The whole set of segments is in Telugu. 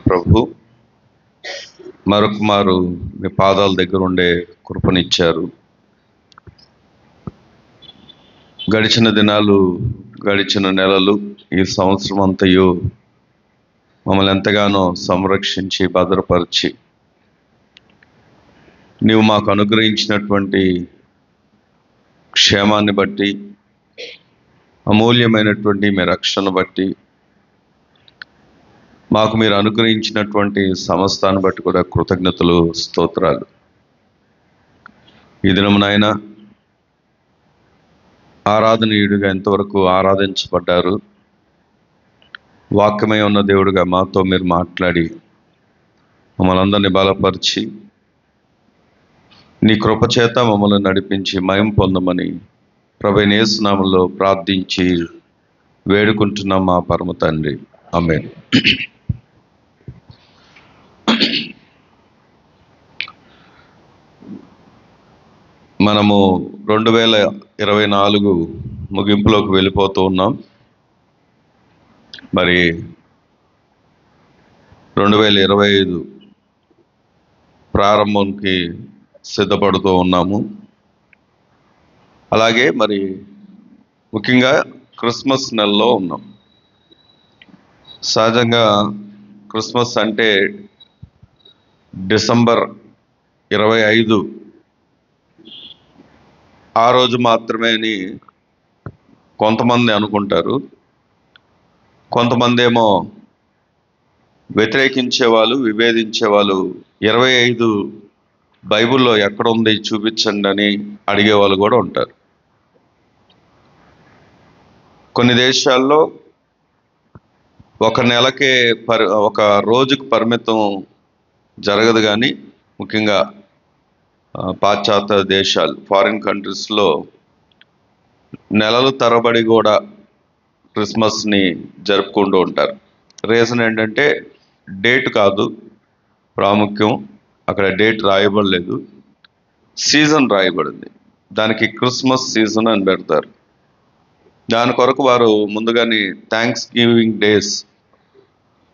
ప్రభు మరొకమారు మీ పాదాల దగ్గర ఉండే కృపనిచ్చారు. గడిచిన దినాలు, గడిచిన నెలలు, ఈ సంవత్సరం అంతయు మమ్మల్ని ఎంతగానో సంరక్షించి భద్రపరిచి నీవు మాకు అనుగ్రహించినటువంటి క్షేమాన్ని బట్టి, అమూల్యమైనటువంటి మీ రక్షణ బట్టి, మాకు మీరు అనుగ్రహించినటువంటి సమస్తాన్ని బట్టి కూడా కృతజ్ఞతలు, స్తోత్రాలు. ఈ దినము నాయన ఆరాధనీయుడిగా ఎంతవరకు ఆరాధించబడ్డారు. వాక్యమై ఉన్న దేవుడిగా మాతో మీరు మాట్లాడి మమ్మల్ని అందరినీ బలపరిచి నీ కృపచేత మమ్మల్ని నడిపించి మయం పొందమని ప్రభువైన యేసు నామములో ప్రార్థించి వేడుకుంటున్నాం మా పరమ తండ్రి. ఆమేన్. మనము 2024 ముగింపులోకి వెళ్ళిపోతూ ఉన్నాం. మరి 2025 ప్రారంభంకి సిద్ధపడుతూ ఉన్నాము. అలాగే మరి ముఖ్యంగా క్రిస్మస్ నెలలో ఉన్నాం. సహజంగా క్రిస్మస్ అంటే డిసెంబర్ 25 ఆ రోజు మాత్రమే అని కొంతమంది అనుకుంటారు. కొంతమంది ఏమో వ్యతిరేకించేవాళ్ళు, విభేదించేవాళ్ళు 25 బైబిల్లో ఎక్కడ ఉంది చూపించండి అని అడిగేవాళ్ళు కూడా ఉంటారు. కొన్ని దేశాల్లో ఒక నెలకే ఒక రోజుకు పరిమితం జరగదు, కానీ ముఖ్యంగా పాశ్చాత్య దేశాలు, ఫారిన్ కంట్రీస్లో నెలల తరబడి కూడా క్రిస్మస్ని జరుపుకుంటూ ఉంటారు. రీజన్ ఏంటంటే డేట్ కాదు ప్రాముఖ్యం, అక్కడ డేట్ రాయబడలేదు, సీజన్ రాయబడింది. దానికి క్రిస్మస్ సీజన్ అని పెడతారు. దాని కొరకు వారు ముందుగానే థ్యాంక్స్ గివింగ్ డేస్,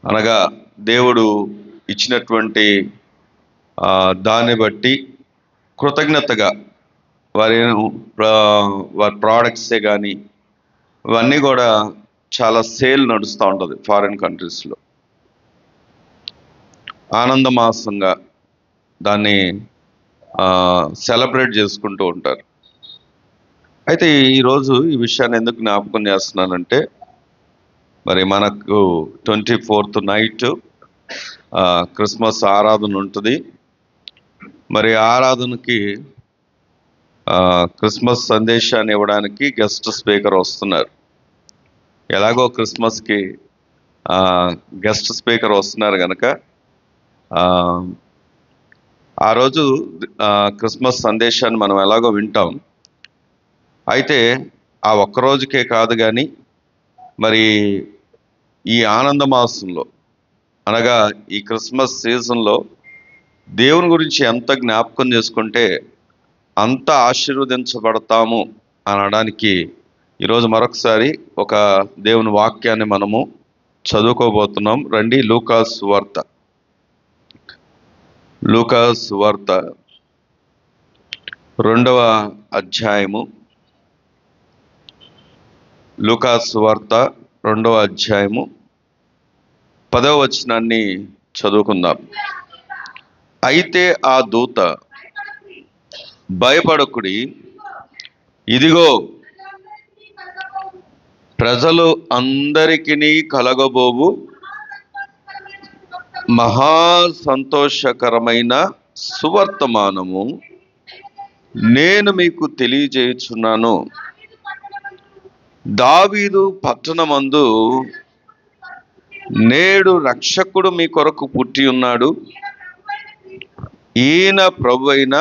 అనగా దేవుడు ఇచ్చినటువంటి దాన్ని బట్టి కృతజ్ఞతగా వారి ప్రోడక్ట్సే కానీ ఇవన్నీ కూడా చాలా సేల్ నడుస్తూ ఉంటుంది ఫారిన్ కంట్రీస్లో. ఆనందమాసంగా దాన్ని సెలబ్రేట్ చేసుకుంటూ ఉంటారు. అయితే ఈరోజు ఈ విషయాన్ని ఎందుకు జ్ఞాపకం చేస్తున్నానంటే, మరి మనకు 24th నైట్ క్రిస్మస్ ఆరాధన ఉంటుంది. మరి ఆరాధనకి క్రిస్మస్ సందేశాన్ని ఇవ్వడానికి గెస్ట్ స్పీకర్ వస్తున్నారు. ఎలాగో క్రిస్మస్కి గెస్ట్ స్పీకర్ వస్తున్నారు కనుక ఆ రోజు క్రిస్మస్ సందేశాన్ని మనం ఎలాగో వింటాం. అయితే ఆ ఒక్కరోజుకే కాదు, కానీ మరి ఈ ఆనంద మాసంలో, అనగా ఈ క్రిస్మస్ సీజన్లో దేవుని గురించి ఎంత జ్ఞాపకం చేసుకుంటే అంత ఆశీర్వదించబడతాము అనడానికి ఈరోజు మరొకసారి ఒక దేవుని వాక్యాన్ని మనము చదువుకోబోతున్నాం. రండి, లూకాసు వార్త 2వ అధ్యాయము. లూకాసు వార్త 2వ అధ్యాయము 10వ వచనాన్ని చదువుకుందాం. అయితే ఆ దూత, భయపడకుడి, ఇదిగో ప్రజలు అందరికీ కలగబోవు మహా సంతోషకరమైన సువర్తమానము నేను మీకు తెలియజేయుచున్నాను. దావీదు పట్టణమందు నేడు రక్షకుడు మీ కొరకు పుట్టి ఉన్నాడు, ఈయన ప్రభు అయిన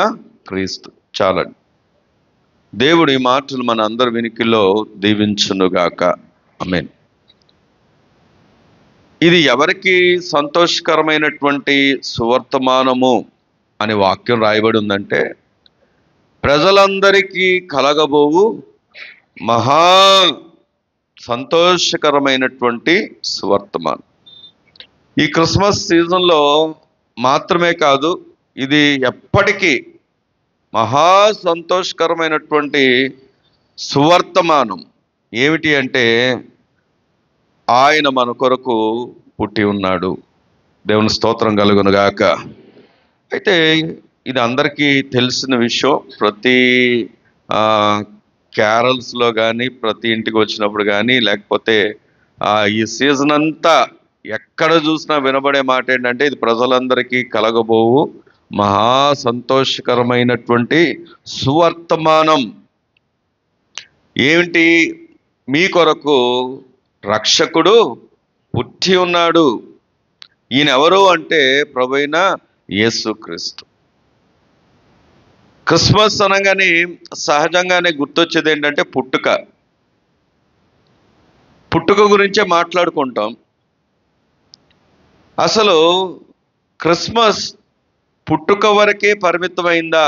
క్రీస్తు. చాలండి. దేవుడు ఈ మాటలు మన అందరి వినికిలో దీవించునుగాక. ఆమేన్. ఇది ఎవరికి సంతోషకరమైనటువంటి సువర్తమానము అని వాక్యం రాయబడి ఉందంటే, ప్రజలందరికీ కలగబోవు మహా సంతోషకరమైనటువంటి సువర్తమానం. ఈ క్రిస్మస్ సీజన్లో మాత్రమే కాదు, ఇది ఎప్పటికీ మహా సంతోషకరమైనటువంటి సువర్తమానం. ఏమిటి అంటే, ఆయన మన కొరకు పుట్టి ఉన్నాడు. దేవుని స్తోత్రం కలుగును గాక. అయితే ఇది అందరికీ తెలిసిన విషయం. ప్రతి క్యారల్స్లో కానీ, ప్రతి ఇంటికి వచ్చినప్పుడు కానీ, లేకపోతే ఈ సీజన్ అంతా ఎక్కడ చూసినా వినబడే మాట ఏంటంటే, ఇది ప్రజలందరికీ కలగబోవు మహా సంతోషకరమైనటువంటి సువర్తమానం. ఏమిటి? మీ కొరకు రక్షకుడు పుట్టి ఉన్నాడు. ఈయన ఎవరు అంటే ప్రభువైన యేసుక్రీస్తు. క్రిస్మస్ అనగానే సహజంగానే గుర్తొచ్చేది ఏంటంటే పుట్టుక. పుట్టుక గురించే మాట్లాడుకుంటాం. అసలు క్రిస్మస్ పుట్టుక వరకే పరిమితమైందా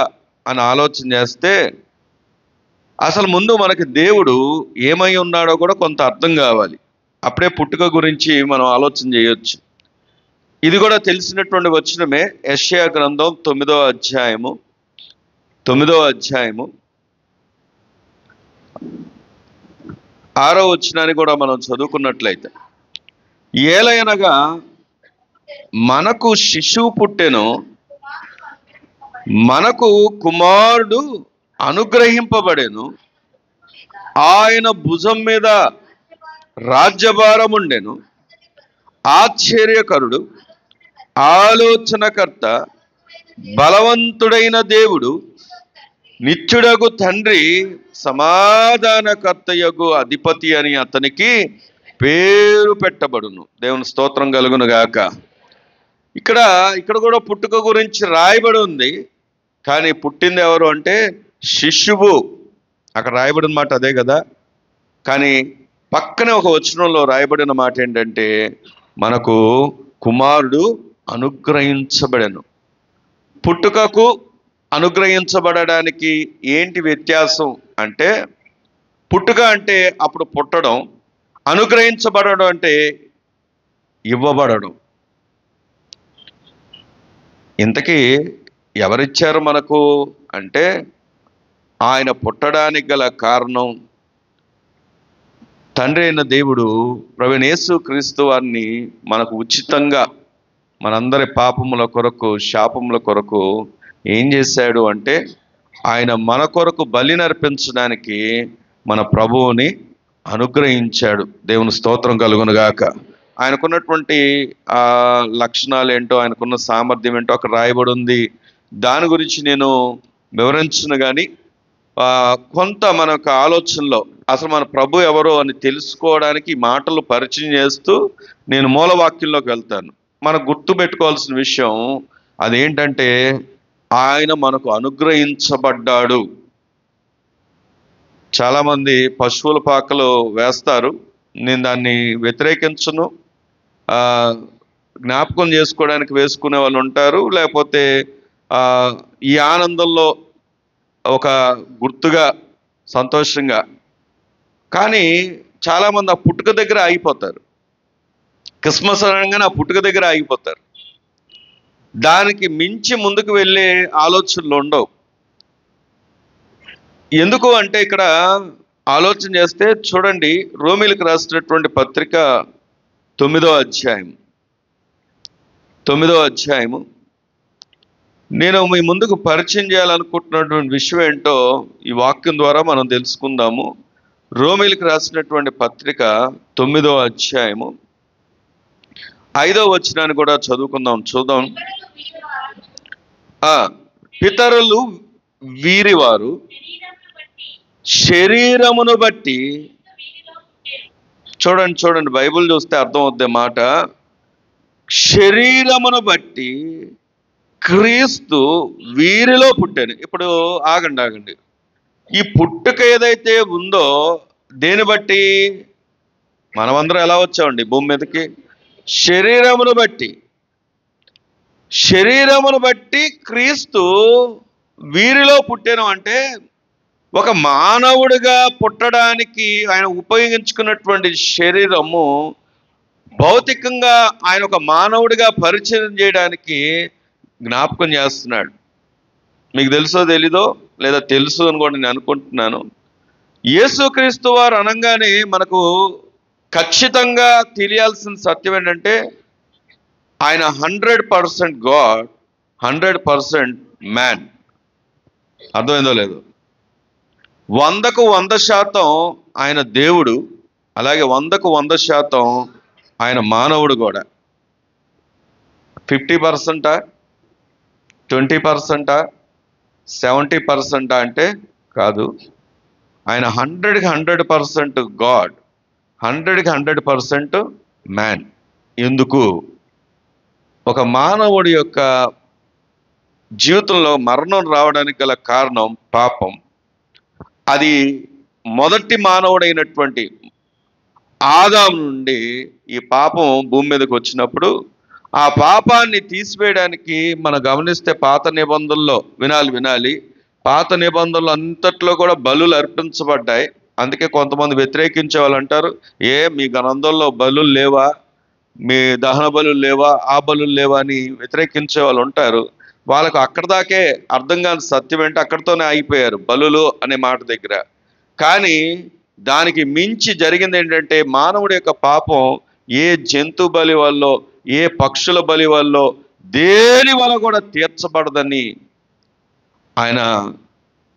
అని ఆలోచన చేస్తే, అసలు ముందు మనకి దేవుడు ఏమై ఉన్నాడో కూడా కొంత అర్థం కావాలి. అప్పుడే పుట్టుక గురించి మనం ఆలోచన చేయొచ్చు. ఇది కూడా తెలిసినటువంటి వచనమే. యెషయా గ్రంథం 9వ అధ్యాయము 6వ వచనాన్ని కూడా మనం చదువుకున్నట్లయితే, ఏలయనగా మనకు శిశువు పుట్టెను, మనకు కుమారుడు అనుగ్రహింపబడెను, ఆయన భుజం మీద రాజ్యభారం ఉండెను, ఆశ్చర్యకరుడు, ఆలోచనకర్త, బలవంతుడైన దేవుడు, నిత్యుడగు తండ్రి, సమాధానకర్తయగు అధిపతి అని అతనికి పేరు పెట్టబడును. దేవుని స్తోత్రం కలుగును గాక. ఇక్కడ కూడా పుట్టుక గురించి రాయబడి ఉంది. కానీ పుట్టింది ఎవరు అంటే శిశువు. అక్కడ రాయబడిన మాట అదే కదా. కానీ పక్కనే ఒక వచనంలో రాయబడిన మాట ఏంటంటే, మనకు కుమారుడు అనుగ్రహించబడెను. పుట్టుకకు అనుగ్రహించబడడానికి ఏంటి వ్యత్యాసం అంటే, పుట్టుక అంటే అప్పుడు పుట్టడం, అనుగ్రహించబడడం అంటే ఇవ్వబడడం. ఇంతకీ ఎవరిచ్చారు మనకు అంటే, ఆయన పుట్టడానికి గల కారణం తండ్రి అయిన దేవుడు ప్రభువైన యేసుక్రీస్తు వారిని మనకు ఉచితంగా మనందరి పాపముల కొరకు, శాపముల కొరకు ఏం చేశాడు అంటే, ఆయన మన కొరకు బలి నర్పించడానికి మన ప్రభువుని అనుగ్రహించాడు. దేవుని స్తోత్రం కలుగును గాక. ఆయనకున్నటువంటి లక్షణాలు ఏంటో, ఆయనకున్న సామర్థ్యం ఏంటో అక్కడ రాయబడి ఉంది. దాని గురించి నేను వివరించను. కానీ కొంత మనకు ఆలోచనలో అసలు మన ప్రభు ఎవరో అని తెలుసుకోవడానికి మాటలు పరిచయం చేస్తూ నేను మూలవాక్యంలోకి వెళ్తాను. మనకు గుర్తు పెట్టుకోవాల్సిన విషయం అదేంటంటే, ఆయన మనకు అనుగ్రహించబడ్డాడు. చాలామంది పశువుల పాకలు వేస్తారు. నేను దాన్ని వ్యతిరేకించను. జ్ఞాపకం చేసుకోవడానికి వేసుకునే వాళ్ళు ఉంటారు, లేకపోతే ఈ ఆనందంలో ఒక గుర్తుగా, సంతోషంగా. కానీ చాలామంది ఆ పుట్టుక దగ్గర ఆగిపోతారు. క్రిస్మస్ అనగానే ఆ పుట్టుక దగ్గర ఆగిపోతారు. దానికి మించి ముందుకు వెళ్ళే ఆలోచనలు ఉండవు. ఎందుకు అంటే, ఇక్కడ ఆలోచన చేస్తే చూడండి, రోమీలకు రాసినటువంటి పత్రిక 9వ అధ్యాయము నేను మీ ముందుకు పరిచయం చేయాలనుకుంటున్నటువంటి విషయం ఏంటో ఈ వాక్యం ద్వారా మనం తెలుసుకుందాము. రోమీలకు రాసినటువంటి పత్రిక 9వ అధ్యాయము 5వ వచనాన్ని కూడా చూద్దాం. పితరులు వీరివారు శరీరమును బట్టి, చూడండి బైబిల్ చూస్తే అర్థం అవుద్ది మాట. శరీరమును బట్టి క్రీస్తు వీరిలో పుట్టాను. ఇప్పుడు ఆగండి. ఈ పుట్టుక ఏదైతే ఉందో దేని బట్టి? మనమందరం ఎలా వచ్చామండి భూమి మీదకి? శరీరమును బట్టి క్రీస్తు వీరిలో పుట్టాను అంటే, ఒక మానవుడిగా పుట్టడానికి ఆయన ఉపయోగించుకున్నటువంటి శరీరము భౌతికంగా ఆయన ఒక మానవుడిగా పరిచయం చేయడానికి జ్ఞాపకం చేస్తున్నాడు. మీకు తెలుసో తెలీదో, లేదా తెలుసు అని కూడా నేను అనుకుంటున్నాను. యేసుక్రీస్తు వారు అనగానే మనకు ఖచ్చితంగా తెలియాల్సిన సత్యం ఏంటంటే ఆయన 100% గాడ్, 100% మ్యాన్. అర్థమైందో లేదు? 100కు 100% ఆయన దేవుడు, అలాగే 100కు 100% ఆయన మానవుడు కూడా. 50%, 20%, 70% అంటే కాదు. ఆయన 100కి 100% గాడ్, 100కి 100% మ్యాన్. ఎందుకు? ఒక మానవుడి యొక్క జీవితంలో మరణం రావడానికి గల కారణం పాపం. అది మొదటి మానవుడైనటువంటి ఆదాము నుండి ఈ పాపం భూమి మీదకి వచ్చినప్పుడు ఆ పాపాన్ని తీసివేయడానికి మనం గమనిస్తే పాత నిబంధనలో వినాలి పాత నిబంధనలు అంతట్లో కూడా బలులు అర్పించబడ్డాయి. అందుకే కొంతమంది వ్యతిరేకించే వాళ్ళు అంటారు, మీ గ్రంథంలో బలులు లేవా, మీ దహన బలులు లేవా, ఆ బలులు లేవా అని వ్యతిరేకించే వాళ్ళు ఉంటారు. వాళ్ళకు అక్కడ దాకే అర్థం కాని సత్యం ఏంటి, అక్కడితోనే అయిపోయారు బలులు అనే మాట దగ్గర. కానీ దానికి మించి జరిగింది ఏంటంటే మానవుడి యొక్క పాపం ఏ జంతు బలి వల్ల, ఏ పక్షుల బలి వల్ల, దేని వల్ల కూడా తీర్చబడదని ఆయన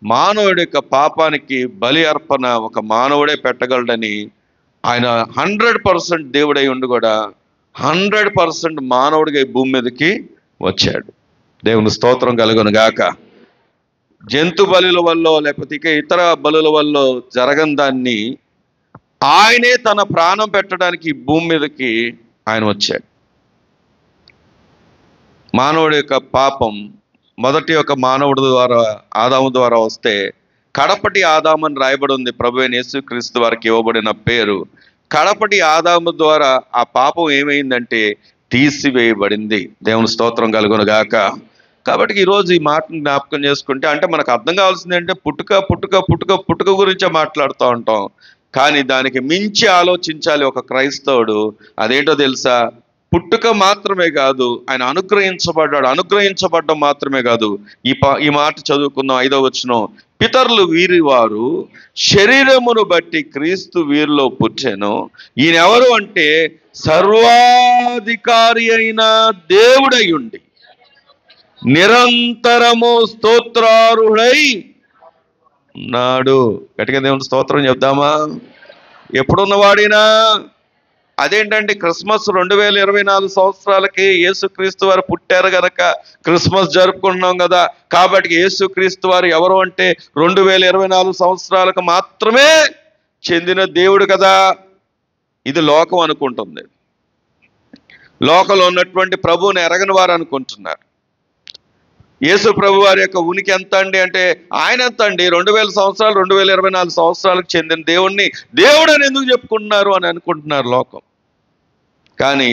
మానవుడి యొక్క పాపానికి బలి అర్పణ ఒక మానవుడే పెట్టగలడని ఆయన 100% దేవుడై ఉండి కూడా 100% మానవుడిగా ఈ భూమి మీదకి వచ్చాడు. దేవుని స్తోత్రం కలుగును గాక. జంతు బలుల వల్ల లేకపోతే ఇతర బలుల వల్ల జరగని దాన్ని ఆయనే తన ప్రాణం పెట్టడానికి భూమి మీదకి ఆయన వచ్చాడు. మానవుడి యొక్క పాపం మొదటి యొక్క మానవుడి ద్వారా, ఆదాము ద్వారా వస్తే కడపటి ఆదాము అని రాయబడి ఉంది. ప్రభువైన యేసుక్రీస్తు వారికి ఇవ్వబడిన పేరు. కడపటి ఆదాము ద్వారా ఆ పాపం ఏమైందంటే తీసివేయబడింది. దేవుని స్తోత్రం కలుగును గాక. కాబట్టి ఈరోజు ఈ మాటను జ్ఞాపకం చేసుకుంటే, అంటే మనకు అర్థం కావాల్సింది అంటే పుట్టుక గురించే మాట్లాడుతూ ఉంటాం. కానీ దానికి మించి ఆలోచించాలి ఒక క్రైస్తవుడు. అదేంటో తెలుసా? పుట్టుక మాత్రమే కాదు, ఆయన అనుగ్రహించబడ్డం మాత్రమే కాదు. ఈ మాట చదువుకుందాం, 5వ వచనం. పితరులు వీరి వారు శరీరమును బట్టి క్రీస్తు వీరిలో పుట్టెను. ఈయన ఎవరు అంటే సర్వాధికారి అయిన దేవుడై ఉండి నిరంతరము స్తోత్రార్హుడై ఉన్నాడు. గట్టిగా దేవుని స్తోత్రం చెప్దామా? ఎప్పుడున్నవాడినా అదేంటంటే క్రిస్మస్ 2024 సంవత్సరాలకి యేసుక్రీస్తు వారు పుట్టారు గనక క్రిస్మస్ జరుపుకుంటున్నాం కదా. కాబట్టి యేసుక్రీస్తు వారు ఎవరు అంటే 2024 సంవత్సరాలకు మాత్రమే చెందిన దేవుడు కదా. ఇది లోకం అనుకుంటుంది. లోకంలో ఉన్నటువంటి ప్రభువుని ఎరగని వారు అనుకుంటున్నారు. యేసు ప్రభు వారి యొక్క ఉనికి ఎంత అండి అంటే ఆయన ఎంత అండి? 2000 సంవత్సరాలు 2024 సంవత్సరాలకు చెందిన దేవుడు అని ఎందుకు చెప్పుకుంటున్నారు అని అనుకుంటున్నారు లోకం. కానీ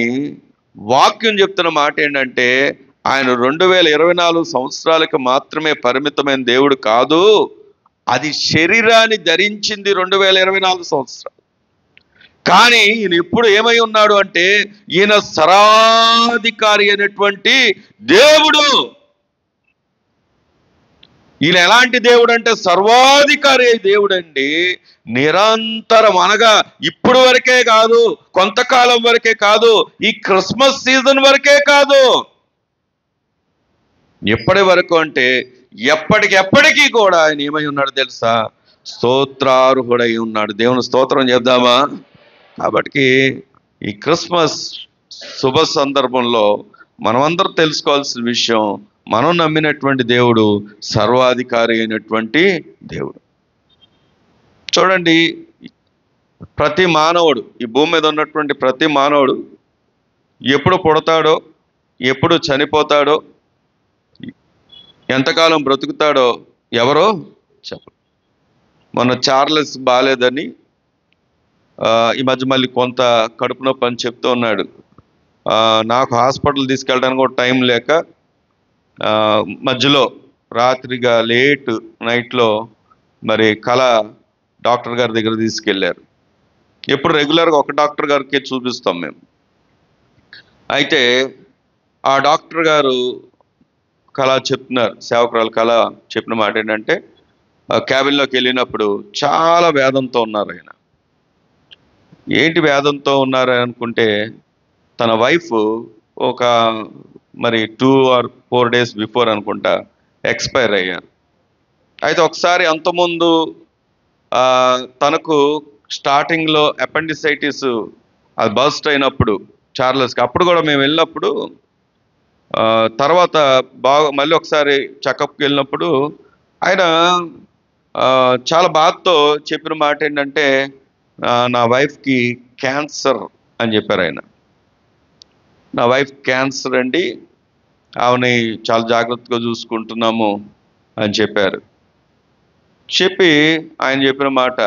వాక్యం చెప్తున్న మాట ఏంటంటే ఆయన 2024 సంవత్సరాలకు మాత్రమే పరిమితమైన దేవుడు కాదు. అది శరీరాన్ని ధరించింది 2024 సంవత్సరాలు. కానీ ఈయన ఇప్పుడు ఏమై ఉన్నాడు అంటే ఈయన సర్వాధికారి అయినటువంటి దేవుడు. ఈయన ఎలాంటి దేవుడు అంటే సర్వాధికారి దేవుడు అండి. నిరంతరం, అనగా ఇప్పుడు వరకే కాదు, కొంతకాలం వరకే కాదు, ఈ క్రిస్మస్ సీజన్ వరకే కాదు, ఎప్పటి వరకు అంటే ఎప్పటికెప్పటికీ కూడా ఆయన ఏమై ఉన్నాడు తెలుసా? స్తోత్రార్హుడై ఉన్నాడు. దేవుని స్తోత్రం చెప్దామా? కాబట్టి ఈ క్రిస్మస్ శుభ సందర్భంలో మనమందరం తెలుసుకోవాల్సిన విషయం, మనం నమ్మినటువంటి దేవుడు సర్వాధికారి అయినటువంటి దేవుడు. చూడండి, ప్రతి మానవుడు, ఈ భూమి మీద ఉన్నటువంటి ప్రతి మానవుడు ఎప్పుడు పుడతాడో, ఎప్పుడు చనిపోతాడో, ఎంతకాలం బ్రతుకుతాడో ఎవరో చెప్పరు. మన చార్లెస్ బాలేదని ఈ మధ్య మళ్ళీ కొంత కడుపు నొప్పి అని చెప్తూ ఉన్నాడు. నాకు హాస్పిటల్ తీసుకెళ్ళడానికి కూడా టైం లేక మధ్యలో రాత్రిగా లేట్ నైట్లో మరి డాక్టర్ గారి దగ్గర తీసుకెళ్ళారు. ఎప్పుడు రెగ్యులర్గా ఒక డాక్టర్ గారికి చూపిస్తాం మేము. అయితే ఆ డాక్టర్ గారు కళ చెప్తున్నారు, సేవకురాలు కళ చెప్పిన మాట ఏంటంటే, క్యాబిన్లోకి వెళ్ళినప్పుడు చాలా వేదంతో ఉన్నారు ఆయన. ఏంటి వేదంతో ఉన్నారు అనుకుంటే, తన వైఫ్ ఒక మరి 2 or 4 days బిఫోర్ అనుకుంటా ఎక్స్పైర్ అయ్యారు. అయితే ఒకసారి అంతకుముందు తనకు స్టార్టింగ్లో అపెండిసైటిస్ అది బస్ట్ అయినప్పుడు చార్లెస్కి, అప్పుడు కూడా మేము వెళ్ళినప్పుడు తర్వాత మళ్ళీ ఒకసారి చెకప్కి వెళ్ళినప్పుడు ఆయన చాలా బాధతో చెప్పిన మాట ఏంటంటే, నా వైఫ్కి క్యాన్సర్ అని చెప్పారు ఆయన. నా వైఫ్ క్యాన్సర్ అండి, ఆమెని చాలా జాగ్రత్తగా చూసుకుంటున్నాము అని చెప్పారు. చెప్పి ఆయన చెప్పిన మాట,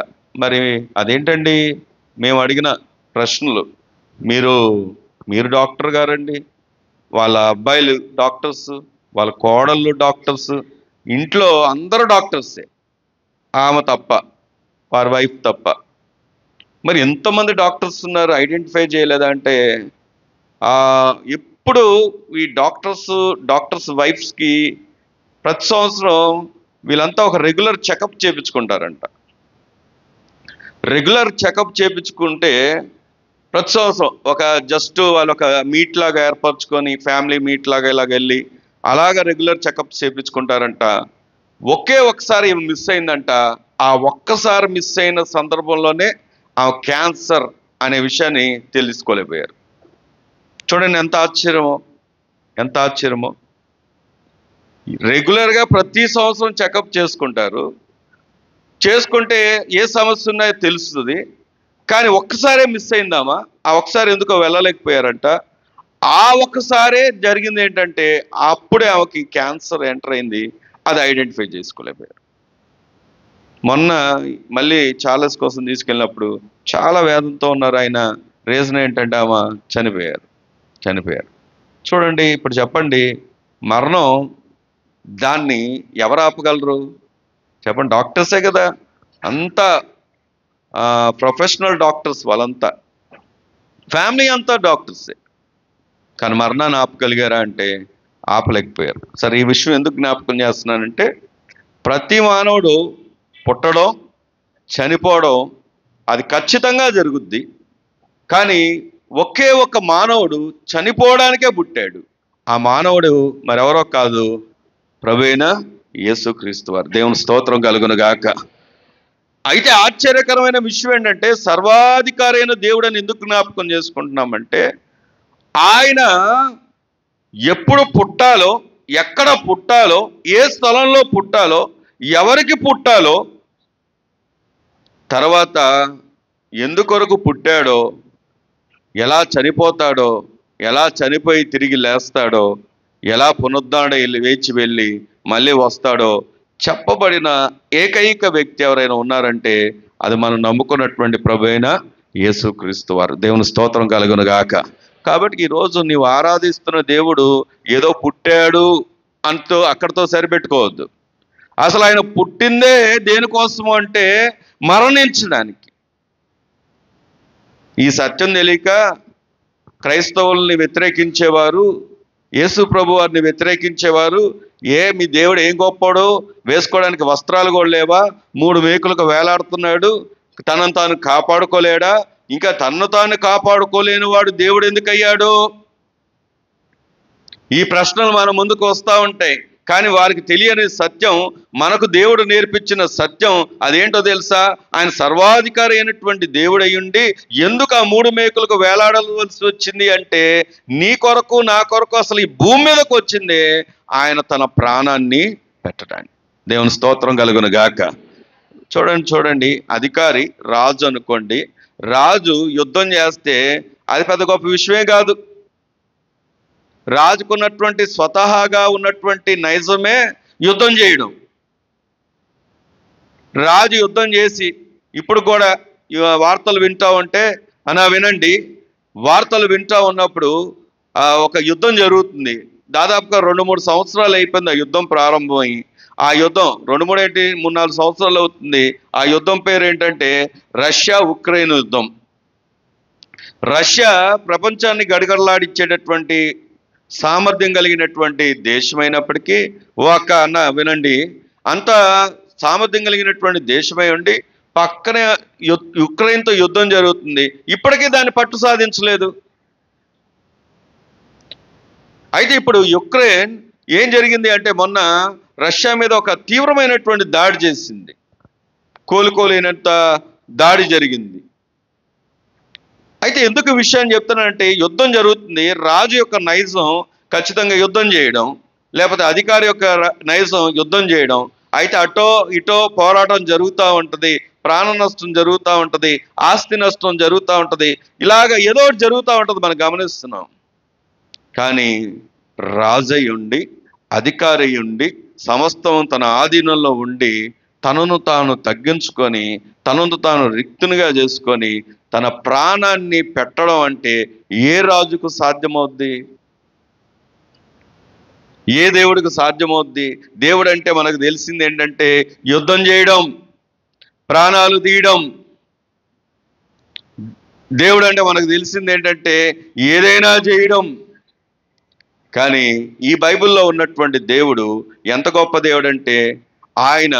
మరి అదేంటండి మేము అడిగిన ప్రశ్నలు, మీరు డాక్టర్ గారండి, వాళ్ళ అబ్బాయిలు డాక్టర్స్, వాళ్ళ కోడళ్ళు డాక్టర్స్, ఇంట్లో అందరూ డాక్టర్సే, ఆమె తప్ప, వారి వైఫ్ తప్ప. మరి ఎంతమంది డాక్టర్స్ ఉన్నారు, ఐడెంటిఫై చేయలేదా అంటే, ఎప్పుడు ఈ డాక్టర్స్ వైఫ్స్కి ప్రతి సంవత్సరం వీళ్ళంతా ఒక రెగ్యులర్ చెకప్ చేయించుకుంటారంట. రెగ్యులర్ చెకప్ చేయించుకుంటే ప్రతి సంవత్సరం ఒక జస్ట్ వాళ్ళు ఒక మీట్ లాగా ఏర్పరచుకొని, ఫ్యామిలీ మీట్ లాగా ఇలాగ వెళ్ళి అలాగ రెగ్యులర్ చెకప్ చేయించుకుంటారంట. ఒకసారి మిస్ అయిందంట. ఆ ఒక్కసారి మిస్ అయిన సందర్భంలోనే ఆ క్యాన్సర్ అనే విషయాన్ని తెలుసుకోలేకపోయారు. చూడండి ఎంత ఆశ్చర్యమో. రెగ్యులర్గా ప్రతి సంవత్సరం చెకప్ చేసుకుంటే ఏ సమస్య ఉన్నాయో తెలుస్తుంది. కానీ ఒక్కసారే మిస్ అయిందామా, ఆ ఒక్కసారి ఎందుకో వెళ్ళలేకపోయారంట. ఆ ఒక్కసారే జరిగింది ఏంటంటే, అప్పుడే ఆమెకి క్యాన్సర్ ఎంటర్ అయింది, అది ఐడెంటిఫై చేసుకోలేకపోయారు. మొన్న మళ్ళీ చార్లెస్ కోసం తీసుకెళ్ళినప్పుడు చాలా వేదంతో ఉన్నారు ఆయన. రీజన్ ఏంటంటే ఆమె చనిపోయారు. చూడండి, ఇప్పుడు చెప్పండి, మరణం దాన్ని ఎవరు ఆపగలరు చెప్పండి? డాక్టర్సే కదా, అంతా ప్రొఫెషనల్ డాక్టర్స్, వాళ్ళంతా ఫ్యామిలీ అంతా డాక్టర్సే. కానీ మరణాన్ని ఆపగలిగారా అంటే ఆపలేకపోయారు. సరే, ఈ విషయం ఎందుకు జ్ఞాపకం చేస్తున్నానంటే, ప్రతి మానవుడు పుట్టడం, చనిపోవడం అది ఖచ్చితంగా జరుగుద్ది. కానీ ఒకే ఒక మానవుడు చనిపోవడానికే పుట్టాడు. ఆ మానవుడు మరెవరో కాదు, ప్రభువైన యేసుక్రీస్తు వారు. దేవుని స్తోత్రం కలుగును గాక. అయితే ఆశ్చర్యకరమైన విషయం ఏంటంటే, సర్వాధికారి అయిన దేవుడని ఎందుకు జ్ఞాపకం చేసుకుంటున్నామంటే, ఆయన ఎప్పుడు పుట్టాలో, ఎక్కడ పుట్టాలో, ఏ స్థలంలో పుట్టాలో, ఎవరికి పుట్టాలో, తర్వాత ఎందుకొరకు పుట్టాడో, ఎలా చనిపోతాడో, ఎలా చనిపోయి తిరిగి లేస్తాడో, ఎలా పునరుద్ధరణ వేచి వెళ్ళి మళ్ళీ వస్తాడో చెప్పబడిన ఏకైక వ్యక్తి ఎవరైనా ఉన్నారంటే అది మనం నమ్ముకున్నటువంటి ప్రభువైన యేసుక్రీస్తు వారు. దేవుని స్తోత్రం కలుగును గాక. కాబట్టి ఈరోజు నీవు ఆరాధిస్తున్న దేవుడు ఏదో పుట్టాడు అంటూ అక్కడితో సరిపెట్టుకోవద్దు. అసలు ఆయన పుట్టిందే దేనికోసము అంటే మరణించడానికి. ఈ సత్యం తెలియక క్రైస్తవుల్ని వ్యతిరేకించేవారు, యేసు ప్రభు వారిని వ్యతిరేకించేవారు, మీ దేవుడు ఏం గొప్పడు, వేసుకోవడానికి వస్త్రాలు కూడా లేవా, 3 మేకులకు వేలాడుతున్నాడు, తనను తాను కాపాడుకోలేడా, ఇంకా తన్ను తాను కాపాడుకోలేని వాడు దేవుడు ఎందుకు అయ్యాడు? ఈ ప్రశ్నలు మన ముందుకు వస్తూ ఉంటాయి. కానీ వారికి తెలియని సత్యం, మనకు దేవుడు నేర్పించిన సత్యం అదేంటో తెలుసా? ఆయన సర్వాధికారి అయినటువంటి దేవుడు అయ్యుండి ఎందుకు ఆ 3 మేకులకు వేలాడవలసి వచ్చింది అంటే, నీ కొరకు నా కొరకు అసలు ఈ భూమి మీదకు వచ్చిందే ఆయన తన ప్రాణాన్ని పెట్టడానికి. దేవుని స్తోత్రం కలుగును గాక. చూడండి, అధికారి రాజు అనుకోండి, రాజు యుద్ధం చేస్తే అది పెద్ద గొప్ప విషయమే కాదు. రాజుకున్నటువంటి స్వతహాగా ఉన్నటువంటి నైజమే యుద్ధం చేయడం. రాజు యుద్ధం చేసి, ఇప్పుడు కూడా వార్తలు వింటూ ఉంటే వినండి, వార్తలు వింటూ ఉన్నప్పుడు ఒక యుద్ధం జరుగుతుంది. దాదాపుగా 2-3 సంవత్సరాలు అయిపోయింది ఆ యుద్ధం ప్రారంభమై. ఆ యుద్ధం 2-3 ఏంటి 3-4 సంవత్సరాలు అవుతుంది. ఆ యుద్ధం పేరు ఏంటంటే రష్యా ఉక్రెయిన్ యుద్ధం. రష్యా ప్రపంచాన్ని గడగడలాడించేటటువంటి సామర్థ్యం కలిగినటువంటి దేశమైనప్పటికీ, వినండి, అంత సామర్థ్యం కలిగినటువంటి దేశమై ఉండి పక్కనే యుక్రెయిన్తో యుద్ధం జరుగుతుంది, ఇప్పటికీ దాన్ని పట్టు సాధించలేదు. అయితే ఇప్పుడు యుక్రెయిన్ ఏం జరిగింది అంటే, మొన్న రష్యా మీద ఒక తీవ్రమైనటువంటి దాడి చేసింది, కోలుకోలేనంత దాడి జరిగింది. అయితే ఎందుకు విషయాన్ని చెప్తానంటే, యుద్ధం జరుగుతుంది, రాజు యొక్క నైజం ఖచ్చితంగా యుద్ధం చేయడం, లేకపోతే అధికారి యొక్క నైజం యుద్ధం చేయడం. అయితే అటో ఇటో పోరాటం జరుగుతూ ఉంటుంది, ప్రాణ నష్టం జరుగుతూ ఉంటుంది, ఆస్తి నష్టం జరుగుతూ ఉంటుంది, ఇలాగ ఏదో ఒకటి జరుగుతూ ఉంటుంది, మనం గమనిస్తున్నాం. కానీ రాజయ్యుండి, అధికారి ఉండి, సమస్తం తన ఆధీనంలో ఉండి, తనను తాను తగ్గించుకొని, తనను తాను రిక్తునిగా చేసుకొని తన ప్రాణాన్ని పెట్టడం అంటే ఏ రాజుకు సాధ్యమవుద్ది? ఏ దేవుడికి సాధ్యమవుద్ది? దేవుడు అంటే మనకు తెలిసింది ఏంటంటే యుద్ధం చేయడం, ప్రాణాలు తీయడం. దేవుడు అంటే మనకు తెలిసింది ఏంటంటే ఏదైనా చేయడం. కానీ ఈ బైబిల్లో ఉన్నటువంటి దేవుడు ఎంత గొప్ప దేవుడు అంటే, ఆయన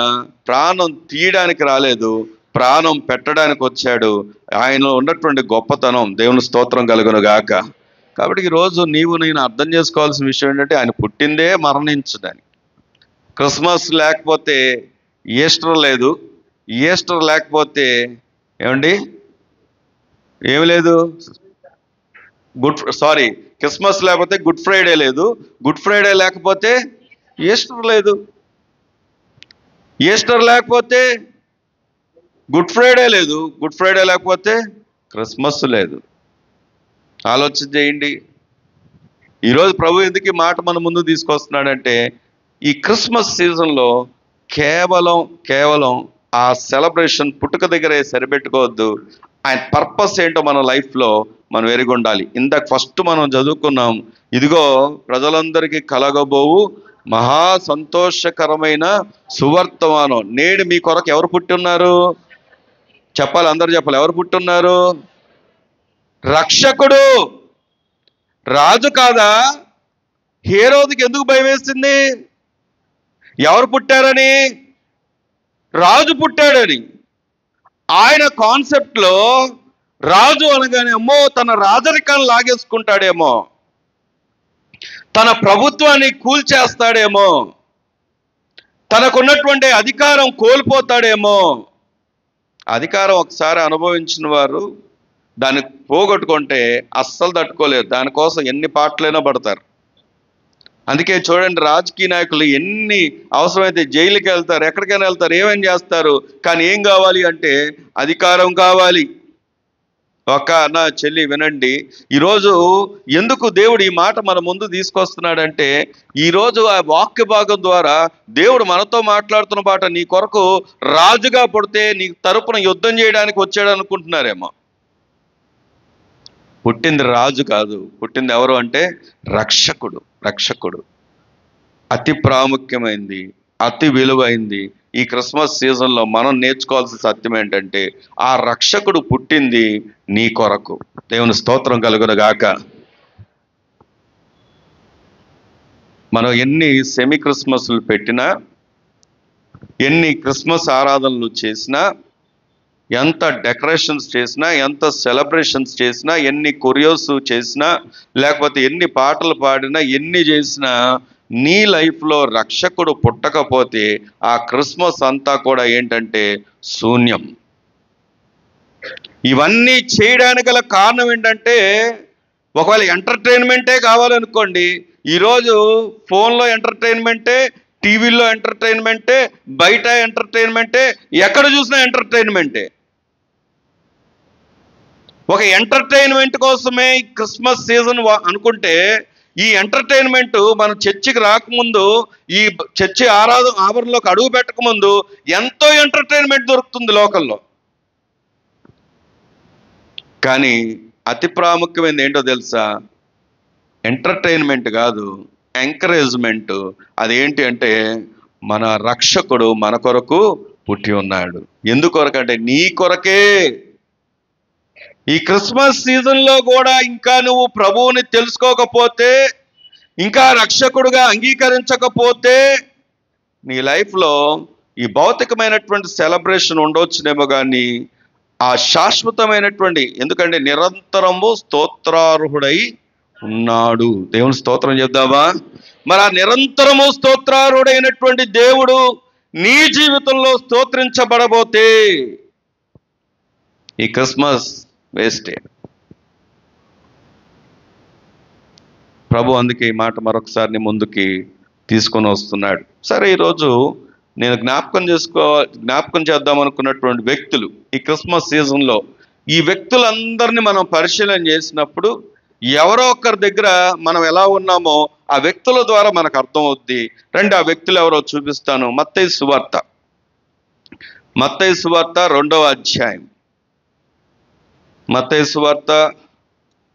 ప్రాణం తీయడానికి రాలేదు, ప్రాణం పెట్టడానికి వచ్చాడు. ఆయనలో ఉన్నటువంటి గొప్పతనం దేవుని స్తోత్రం కలుగును గాక. కాబట్టి ఈరోజు నేను అర్థం చేసుకోవాల్సిన విషయం ఏంటంటే, ఆయన పుట్టిందే మరణించడానికి. క్రిస్మస్ లేకపోతే ఈస్టర్ లేదు, ఈస్టర్ లేకపోతే ఏమండి ఏమి లేదు, క్రిస్మస్ లేకపోతే గుడ్ ఫ్రైడే లేదు, గుడ్ ఫ్రైడే లేకపోతే ఈస్టర్ లేదు, ఈస్టర్ లేకపోతే గుడ్ ఫ్రైడే లేదు, గుడ్ ఫ్రైడే లేకపోతే క్రిస్మస్ లేదు. ఆలోచన చేయండి. ఈరోజు ప్రభు ఎందుకు ఈ మాట మన ముందు తీసుకొస్తున్నాడంటే, ఈ క్రిస్మస్ సీజన్లో కేవలం ఆ సెలబ్రేషన్ పుట్టుక దగ్గరే సరిపెట్టుకోవద్దు. ఆయన పర్పస్ ఏంటో మన లైఫ్లో మనం ఎరిగి ఉండాలి. ఇందాక ఫస్ట్ మనం చదువుకున్నాం, ఇదిగో ప్రజలందరికీ కలగబోవు మహా సంతోషకరమైన సువర్తమానం, నేడు మీ కొరకు ఎవరు పుట్టి ఉన్నారు? చెప్పాలి, అందరు చెప్పాలి, ఎవరు పుట్టి ఉన్నారు? రక్షకుడు. రాజు కాదా? హేరోదుకి ఎందుకు భయం వేసింది? ఎవరు పుట్టారని? రాజు పుట్టాడని. ఆయన కాన్సెప్ట్లో రాజు అనగానే అమ్మో తన రాజరికాన్ని లాగేసుకుంటాడేమో, తన ప్రభుత్వాన్ని కూల్చేస్తాడేమో, తనకున్నటువంటి అధికారం కోల్పోతాడేమో. అధికారం ఒకసారి అనుభవించిన వారు దాన్ని పోగొట్టుకుంటే అస్సలు తట్టుకోలేరు, దానికోసం ఎన్ని పాటలైనా పడతారు. అందుకే చూడండి, రాజకీయ నాయకులు ఎన్ని అవసరమైతే జైలుకి వెళ్తారు, ఎక్కడికైనా వెళ్తారు, ఏమేం చేస్తారు, కానీ ఏం కావాలి అంటే అధికారం కావాలి. నా చెల్లి వినండి, ఈరోజు ఎందుకు దేవుడు ఈ మాట మన ముందు తీసుకొస్తున్నాడంటే, ఈరోజు ఆ వాక్య భాగం ద్వారా దేవుడు మనతో మాట్లాడుతున్న మాట, నీ కొరకు రాజుగా పుడితే నీ తరపున యుద్ధం చేయడానికి వచ్చాడు అనుకుంటున్నారేమో. పుట్టింది రాజు కాదు, పుట్టింది ఎవరు అంటే రక్షకుడు. రక్షకుడు అతి ప్రాముఖ్యమైంది, అతి విలువైంది. ఈ క్రిస్మస్ సీజన్లో మనం నేర్చుకోవాల్సిన సత్యం ఏంటంటే, ఆ రక్షకుడు పుట్టింది నీ కొరకు. దేవుని స్తోత్రం కలుగును గాక. మనం ఎన్ని సెమీ క్రిస్మస్లు పెట్టినా, ఎన్ని క్రిస్మస్ ఆరాధనలు చేసినా, ఎంత డెకరేషన్స్ చేసినా, ఎంత సెలబ్రేషన్స్ చేసినా, ఎన్ని కొరియోస్ చేసినా, లేకపోతే ఎన్ని పాటలు పాడినా, ఎన్ని చేసినా, నీ లైఫ్లో రక్షకుడు పుట్టకపోతే ఆ క్రిస్మస్ అంతా కూడా ఏంటంటే శూన్యం. ఇవన్నీ చేయడానికి గల కారణం ఏంటంటే, ఒకవేళ ఎంటర్టైన్మెంటే కావాలనుకోండి, ఈరోజు ఫోన్లో ఎంటర్టైన్మెంటే, టీవీలో ఎంటర్టైన్మెంటే, బయట ఎంటర్టైన్మెంటే, ఎక్కడ చూసినా ఎంటర్టైన్మెంటే. ఒక ఎంటర్టైన్మెంట్ కోసమే క్రిస్మస్ సీజన్ అనుకుంటే, ఈ ఎంటర్టైన్మెంట్ మనం చర్చికి రాకముందు, ఈ చర్చి ఆవరణలోకి అడుగు పెట్టకముందు ఎంతో ఎంటర్టైన్మెంట్ దొరుకుతుంది లోకల్లో. కానీ అతి ప్రాముఖ్యమైనది ఏంటో తెలుసా? ఎంటర్టైన్మెంట్ కాదు, ఎంకరేజ్మెంట్. అదేంటి అంటే, మన రక్షకుడు మన కొరకు పుట్టి ఉన్నాడు. ఎందుకొరకంటే నీ కొరకే. ఈ క్రిస్మస్ సీజన్లో కూడా ఇంకా నువ్వు ప్రభువుని తెలుసుకోకపోతే, ఇంకా రక్షకుడుగా అంగీకరించకపోతే, నీ లైఫ్లో ఈ భౌతికమైనటువంటి సెలబ్రేషన్ ఉండవచ్చునేమో కానీ ఆ శాశ్వతమైనటువంటి, ఎందుకంటే నిరంతరము స్తోత్రార్హుడై ఉన్నాడు. దేవుని స్తోత్రం చెప్దామా? మరి ఆ నిరంతరము స్తోత్రార్హుడైనటువంటి దేవుడు నీ జీవితంలో స్తోత్రించబడబోతే ఈ క్రిస్మస్ వేస్టే. ప్రభు అందుకే ఈ మాట మరొకసారి నీ ముందుకి తీసుకొని వస్తున్నాడు. సరే, ఈరోజు నేను జ్ఞాపకం చేద్దాం అనుకున్నటువంటి వ్యక్తులు ఈ క్రిస్మస్ సీజన్లో, ఈ వ్యక్తులందరినీ మనం పరిశీలన చేసినప్పుడు ఎవరో ఒకరి దగ్గర మనం ఎలా ఉన్నామో ఆ వ్యక్తుల ద్వారా మనకు అర్థమవుద్ది. రండి, ఆ వ్యక్తులు ఎవరో చూపిస్తాను. మత్తయి సువార్త 2వ అధ్యాయం. మత్తయి సువార్త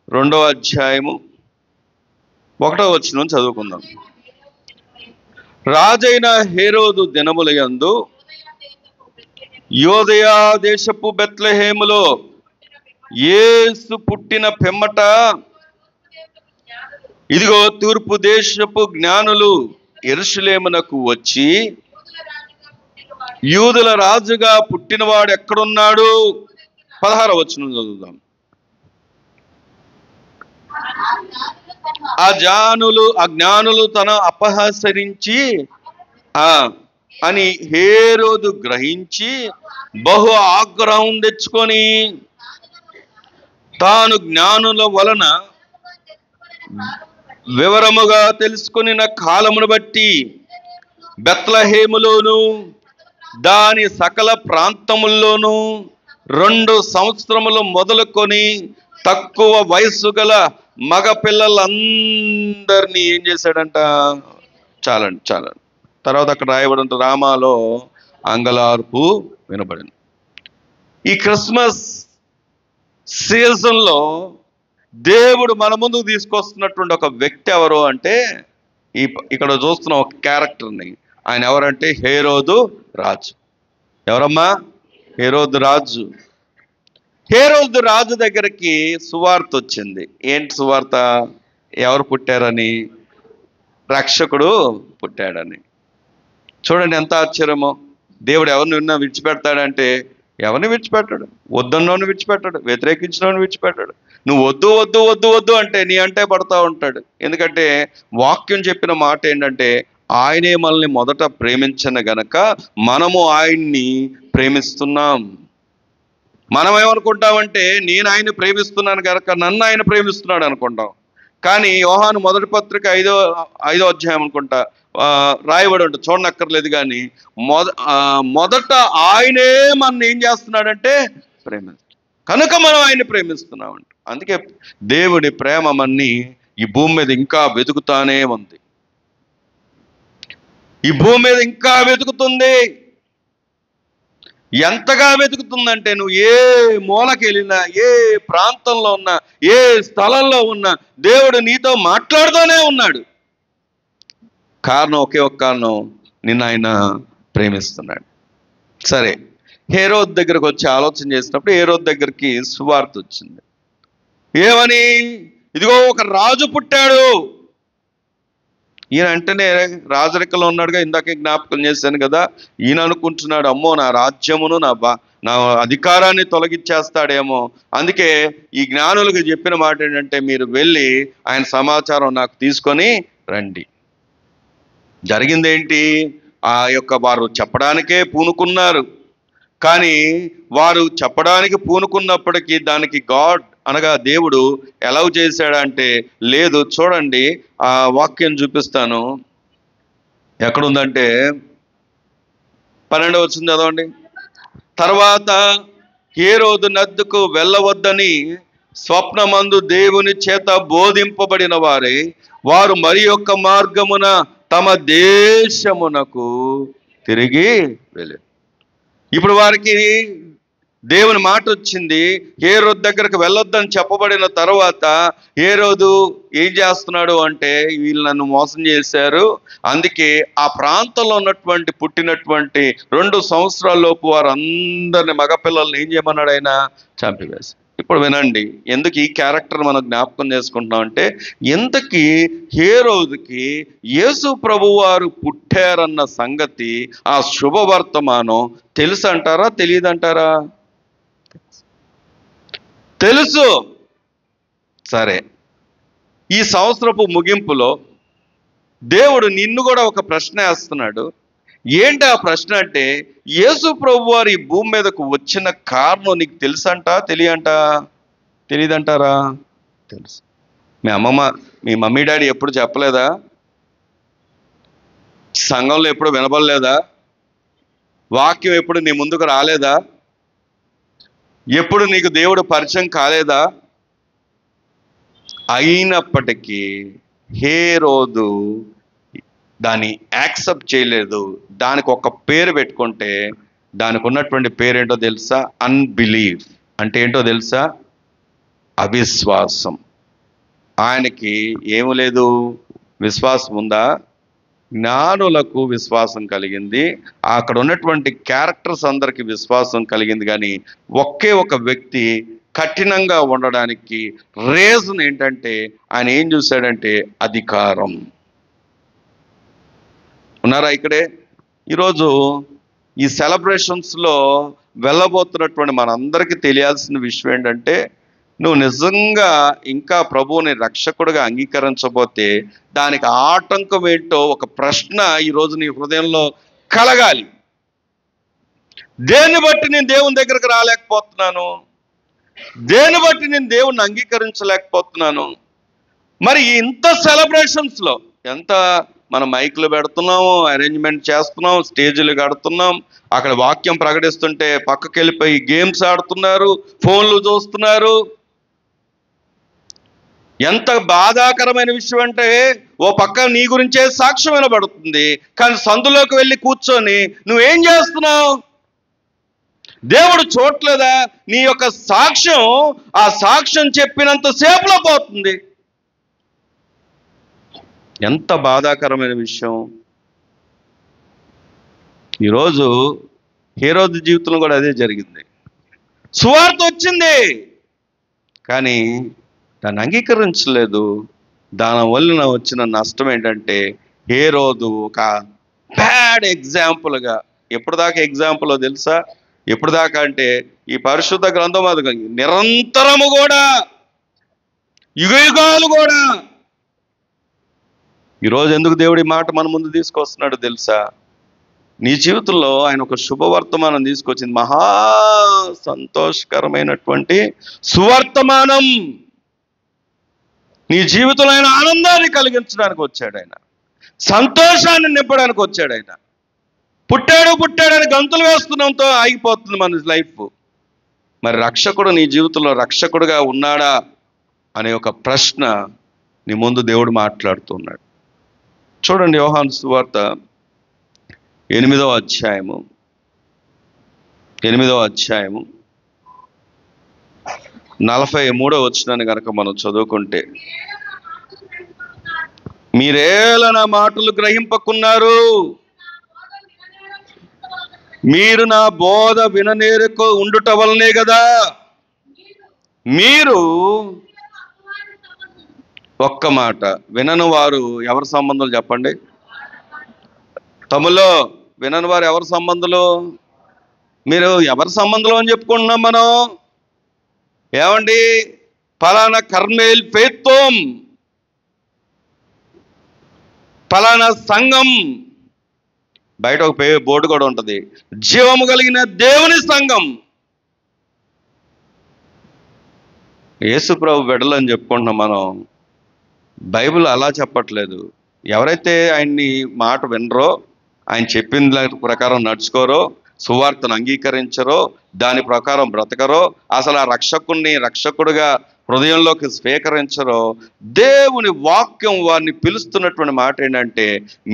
2వ అధ్యాయము 1వ వచనం చదువుకుందాం. రాజైన హేరోదు దినముల యందు యోదయా దేశపు బెత్లెహేములో యేసు పుట్టిన పిమ్మట ఇదిగో తూర్పు దేశపు జ్ఞానులు యెరూషలేమునకు వచ్చి, యూదుల రాజుగా పుట్టినవాడు ఎక్కడున్నాడు? 16వ వచనం చదువుదాం. ఆ జ్ఞానులు తన అపహసరించి అని హేరోదు గ్రహించి బహు ఆగ్రహం తెచ్చుకొని తాను జ్ఞానుల వలన వివరముగా తెలుసుకొనిన కాలమును బట్టి బెత్లెహేములోను దాని సకల ప్రాంతముల్లోనూ 2 సంవత్సరములు మొదలుకొని తక్కువ వయస్సు గల మగ పిల్లలందరినీ ఏం చేశాడంట? చాలండి. తర్వాత అక్కడ రాయబడి రామాలో అంగలార్పు వినబడింది. ఈ క్రిస్మస్ సీజన్లో దేవుడు మన ముందుకు తీసుకొస్తున్నటువంటి ఒక వ్యక్తి ఎవరు అంటే, ఇక్కడ చూస్తున్న ఒక క్యారెక్టర్ని. ఆయన ఎవరంటే హేరోదు రాజు. ఎవరమ్మా? హేరోదు రాజు. హేరోదు రాజు దగ్గరికి సువార్త వచ్చింది. ఏంటి సువార్త? ఎవరు పుట్టారని? రక్షకుడు పుట్టాడని. చూడండి ఎంత ఆశ్చర్యమో. దేవుడు ఎవరిని విడిచిపెడతాడంటే ఎవరిని విడిచిపెట్టాడు? వద్దన్నోని విడిచిపెట్టాడు, వ్యతిరేకించినోని విడిచిపెట్టాడు. నువ్వు వద్దు వద్దు వద్దు వద్దు అంటే నీ అంటే పడతా ఉంటాడు. ఎందుకంటే వాక్యం చెప్పిన మాట ఏంటంటే, ఆయనే మనల్ని మొదట ప్రేమించిన గనక మనము ఆయన్ని ప్రేమిస్తున్నాం. మనం ఏమనుకుంటామంటే, నేను ఆయన్ని ప్రేమిస్తున్నాను కనుక నన్ను ఆయన ప్రేమిస్తున్నాడు అనుకుంటాం. కానీ యోహాను మొదటి పత్రిక 5వ అధ్యాయం అనుకుంటా రాయబడి ఉంటుంది, చూడనక్కర్లేదు. కానీ మొదట ఆయనే మన ఏం చేస్తున్నాడంటే ప్రేమిస్తున్నాడు కనుక మనం ఆయన్ని ప్రేమిస్తున్నామంట. అందుకే దేవుడి ప్రేమ మన్ని ఈ భూమి మీద ఇంకా వెతుకుతానే ఉంది. ఈ భూమి మీద ఇంకా వెతుకుతుంది. ఎంతగా వెతుకుతుందంటే, నువ్వు ఏ మూలకి వెళ్ళినా, ఏ ప్రాంతంలో ఉన్నా, ఏ స్థలంలో ఉన్నా దేవుడు నీతో మాట్లాడుతూనే ఉన్నాడు. కారణం ఒకే ఒక్క కారణం, నిన్ను ఆయన ప్రేమిస్తున్నాడు. సరే, హేరోద్ దగ్గరకు వచ్చి ఆలోచన చేసినప్పుడు హేరోద్ దగ్గరికి సువార్త వచ్చింది. ఏమని? ఇదిగో ఒక రాజు పుట్టాడు. ఈయన అంటేనే రాజరికంలో ఉన్నాడుగా, ఇందాకే జ్ఞాపకం చేశాను కదా. ఈయన అనుకుంటున్నాడు, అమ్మో నా రాజ్యమును నా అధికారాన్ని తొలగించేస్తాడేమో. అందుకే ఈ జ్ఞానులకు చెప్పిన మాట ఏంటంటే, మీరు వెళ్ళి ఆయన సమాచారం నాకు తీసుకొని రండి. జరిగిందేంటి? వారు చెప్పడానికే పూనుకున్నారు. కానీ వారు చెప్పడానికి పూనుకున్నప్పటికీ దానికి గాడ్ అనగా దేవుడు ఎలవ్ చేశాడంటే, లేదు. చూడండి, ఆ వాక్యం చూపిస్తాను. ఎక్కడుందంటే 12వ వచనం చదవండి. తర్వాత హేరోదు నద్దకు వెళ్ళవద్దని స్వప్నమందు దేవుని చేత బోధింపబడిన వారు మరి యొక్క మార్గమున తమ దేశమునకు తిరిగి వెళ్ళారు. ఇప్పుడు వారికి దేవుని మాట వచ్చింది, హేరోదు దగ్గరకు వెళ్ళొద్దని చెప్పబడిన తర్వాత హేరోదు ఏం చేస్తున్నాడు అంటే, వీళ్ళు నన్ను మోసం చేశారు. అందుకే ఆ ప్రాంతంలో పుట్టినటువంటి 2 సంవత్సరాల లోపు వారందరిని, మగపిల్లల్ని ఏం చేయమన్నాడు? ఆయన చంపివేశాడు. ఇప్పుడు వినండి, ఎందుకు ఈ క్యారెక్టర్ మనం జ్ఞాపకం చేసుకుంటున్నాం అంటే, ఇంతకీ హేరోదుకి యేసు ప్రభువారు పుట్టారన్న సంగతి, ఆ శుభవర్తమానం తెలుసు అంటారా, తెలియదంటారా? తెలుసు. సరే, ఈ సంవత్సరపు ముగింపులో దేవుడు నిన్ను కూడా ఒక ప్రశ్న వేస్తున్నాడు. ఏంటి ఆ ప్రశ్న అంటే, యేసు ప్రభు వారు ఈ భూమి మీదకు వచ్చిన కారణం నీకు తెలుసంట, తెలియదంటారా? తెలుసు. మీ మమ్మీ డాడీ ఎప్పుడు చెప్పలేదా? సంఘంలో ఎప్పుడు వినబడలేదా? వాక్యం ఎప్పుడు నీ ముందుకు రాలేదా? ఎప్పుడు నీకు దేవుడు పరిచయం కాలేదా? అయినప్పటికీ హేరోదు దాన్ని యాక్సెప్ట్ చేయలేదు. దానికి ఒక పేరు పెట్టుకుంటే, దానికి ఉన్నటువంటి పేరేంటో తెలుసా? అన్బిలీవ్. అంటే ఏంటో తెలుసా? అవిశ్వాసం. ఆయనకి ఏమి లేదు, విశ్వాసం ఉందా? జ్ఞానులకు విశ్వాసం కలిగింది, అక్కడ ఉన్నటువంటి క్యారెక్టర్స్ అందరికి విశ్వాసం కలిగింది. కానీ ఒకే ఒక వ్యక్తి కఠినంగా ఉండడానికి రీజన్ ఏంటంటే, ఆయన ఏం చూశాడంటే అధికారం. ఉన్నారా ఇక్కడే? ఈరోజు ఈ సెలబ్రేషన్స్లో వెళ్ళబోతున్నటువంటి మనందరికీ తెలియాల్సిన విషయం ఏంటంటే, నువ్వు నిజంగా ఇంకా ప్రభువుని రక్షకుడిగా అంగీకరించబోతే దానికి ఆటంకం ఏంటో ఒక ప్రశ్న ఈరోజు నీ హృదయంలో కలగాలి. దేన్ని బట్టి నేను దేవుని దగ్గరకు రాలేకపోతున్నాను? దేన్ని బట్టి నేను దేవుణ్ణి అంగీకరించలేకపోతున్నాను? మరి ఇంత సెలబ్రేషన్స్లో ఎంత మనం మైకులు పెడుతున్నాము, అరేంజ్మెంట్ చేస్తున్నాం, స్టేజీలు కడుతున్నాం, అక్కడ వాక్యం ప్రకటిస్తుంటే పక్కకి వెళ్ళిపోయి గేమ్స్ ఆడుతున్నారు, ఫోన్లు చూస్తున్నారు. ఎంత బాధాకరమైన విషయం అంటే, ఓ పక్క నీ గురించే సాక్ష్యం వినబడుతుంది, కానీ సందులోకి వెళ్ళి కూర్చొని నువ్వేం చేస్తున్నావు? దేవుడు చూడలేదా? నీ యొక్క సాక్ష్యం ఆ సాక్ష్యం చెప్పినంత సేపులో పోతుంది. ఎంత బాధాకరమైన విషయం. ఈరోజు హేరోదు జీవితంలో కూడా అదే జరిగింది. సువార్త వచ్చింది, కానీ దాన్ని అంగీకరించలేదు. దాని వలన వచ్చిన నష్టం ఏంటంటే, హేరోదు ఒక బ్యాడ్ ఎగ్జాంపుల్గా, ఎప్పుడు దాకా ఎగ్జాంపుల్ తెలుసా? ఎప్పుడు దాకా అంటే, ఈ పరిశుద్ధ గ్రంథం అది నిరంతరము కూడా, యుగయుగాలు కూడా. ఈరోజు ఎందుకు దేవుడి మాట మన ముందు తీసుకొస్తున్నాడు తెలుసా? నీ జీవితంలో ఆయన ఒక శుభవర్తమానం తీసుకొచ్చింది, మహా సంతోషకరమైనటువంటి సువర్తమానం. నీ జీవితంలో ఆయన ఆనందాన్ని కలిగించడానికి వచ్చాడు, ఆయన సంతోషాన్ని నింపడానికి వచ్చాడు. ఆయన పుట్టాడని గంతులు వేస్తున్నంతో ఆగిపోతుంది మన లైఫ్. మరి రక్షకుడు నీ జీవితంలో రక్షకుడుగా ఉన్నాడా అనే ఒక ప్రశ్న నీ ముందు దేవుడు మాట్లాడుతున్నాడు. చూడండి, యోహాను సువార్త 8వ అధ్యాయము 43వ వచనాన్ని కనుక మనం చదువుకుంటే, మీరేలా నా మాటలు గ్రహింపకున్నారు, మీరు నా బోధ విననేరుకు ఉండుట వల్లనే కదా. మీరు ఒక్క మాట వినని వారు ఎవరి సంబంధాలు చెప్పండి? తమ్ముళ్ళు, వినని వారు ఎవరి సంబంధాలు? మీరు ఎవరి సంబంధంలో అని చెప్పుకుంటున్నాం మనం? ఏమండి, ఫలానా కర్మేల్ ఫేత్వం, ఫలానా సంఘం, బయట ఒక బోర్డు కూడా ఉంటుంది, జీవము కలిగిన దేవుని సంఘం. యేసు ప్రభు బిడ్డలు అని చెప్పుకుంటున్నాం మనం. బైబిల్ అలా చెప్పట్లేదు. ఎవరైతే ఆయన్ని మాట వినరో, ఆయన చెప్పిన ప్రకారం నడుచుకోరో, సువార్తను అంగీకరించరో, దాని ప్రకారం బ్రతకరో, అసలు ఆ రక్షకుడిగా హృదయంలోకి స్వీకరించరో, దేవుని వాక్యం వారిని పిలుస్తున్నటువంటి మాట ఏంటంటే,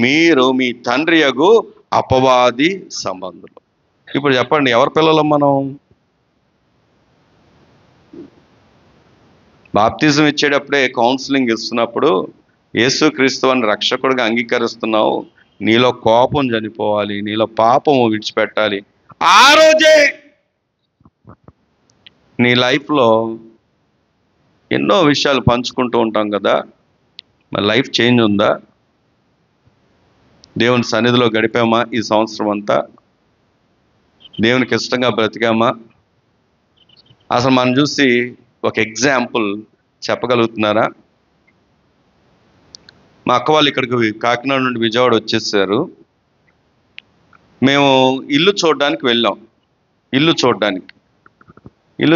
మీరు మీ తండ్రి యగు అపవాది సంబంధులు. ఇప్పుడు చెప్పండి, ఎవరి పిల్లలం మనం? బాప్తిజం ఇచ్చేటప్పుడే, కౌన్సిలింగ్ ఇస్తున్నప్పుడు, యేసుక్రీస్తు అని రక్షకుడిగా అంగీకరిస్తున్నావు, నీలో కోపం చనిపోవాలి, నీలో పాపము విడిచిపెట్టాలి. ఆ రోజే నీ లైఫ్లో ఎన్నో విషయాలు పంచుకుంటూ ఉంటాం కదా, మరి లైఫ్ చేంజ్ ఉందా? దేవుని సన్నిధిలో గడిపామా? ఈ సంవత్సరం అంతా దేవునికి ఇష్టంగా బ్రతికామా? అసలు మనం చూసి ఒక ఎగ్జాంపుల్ చెప్పగలుగుతున్నారా? మా అక్క వాళ్ళు ఇక్కడికి కాకినాడ నుండి విజయవాడ వచ్చేసారు. మేము ఇల్లు చూడడానికి వెళ్ళాం. ఇల్లు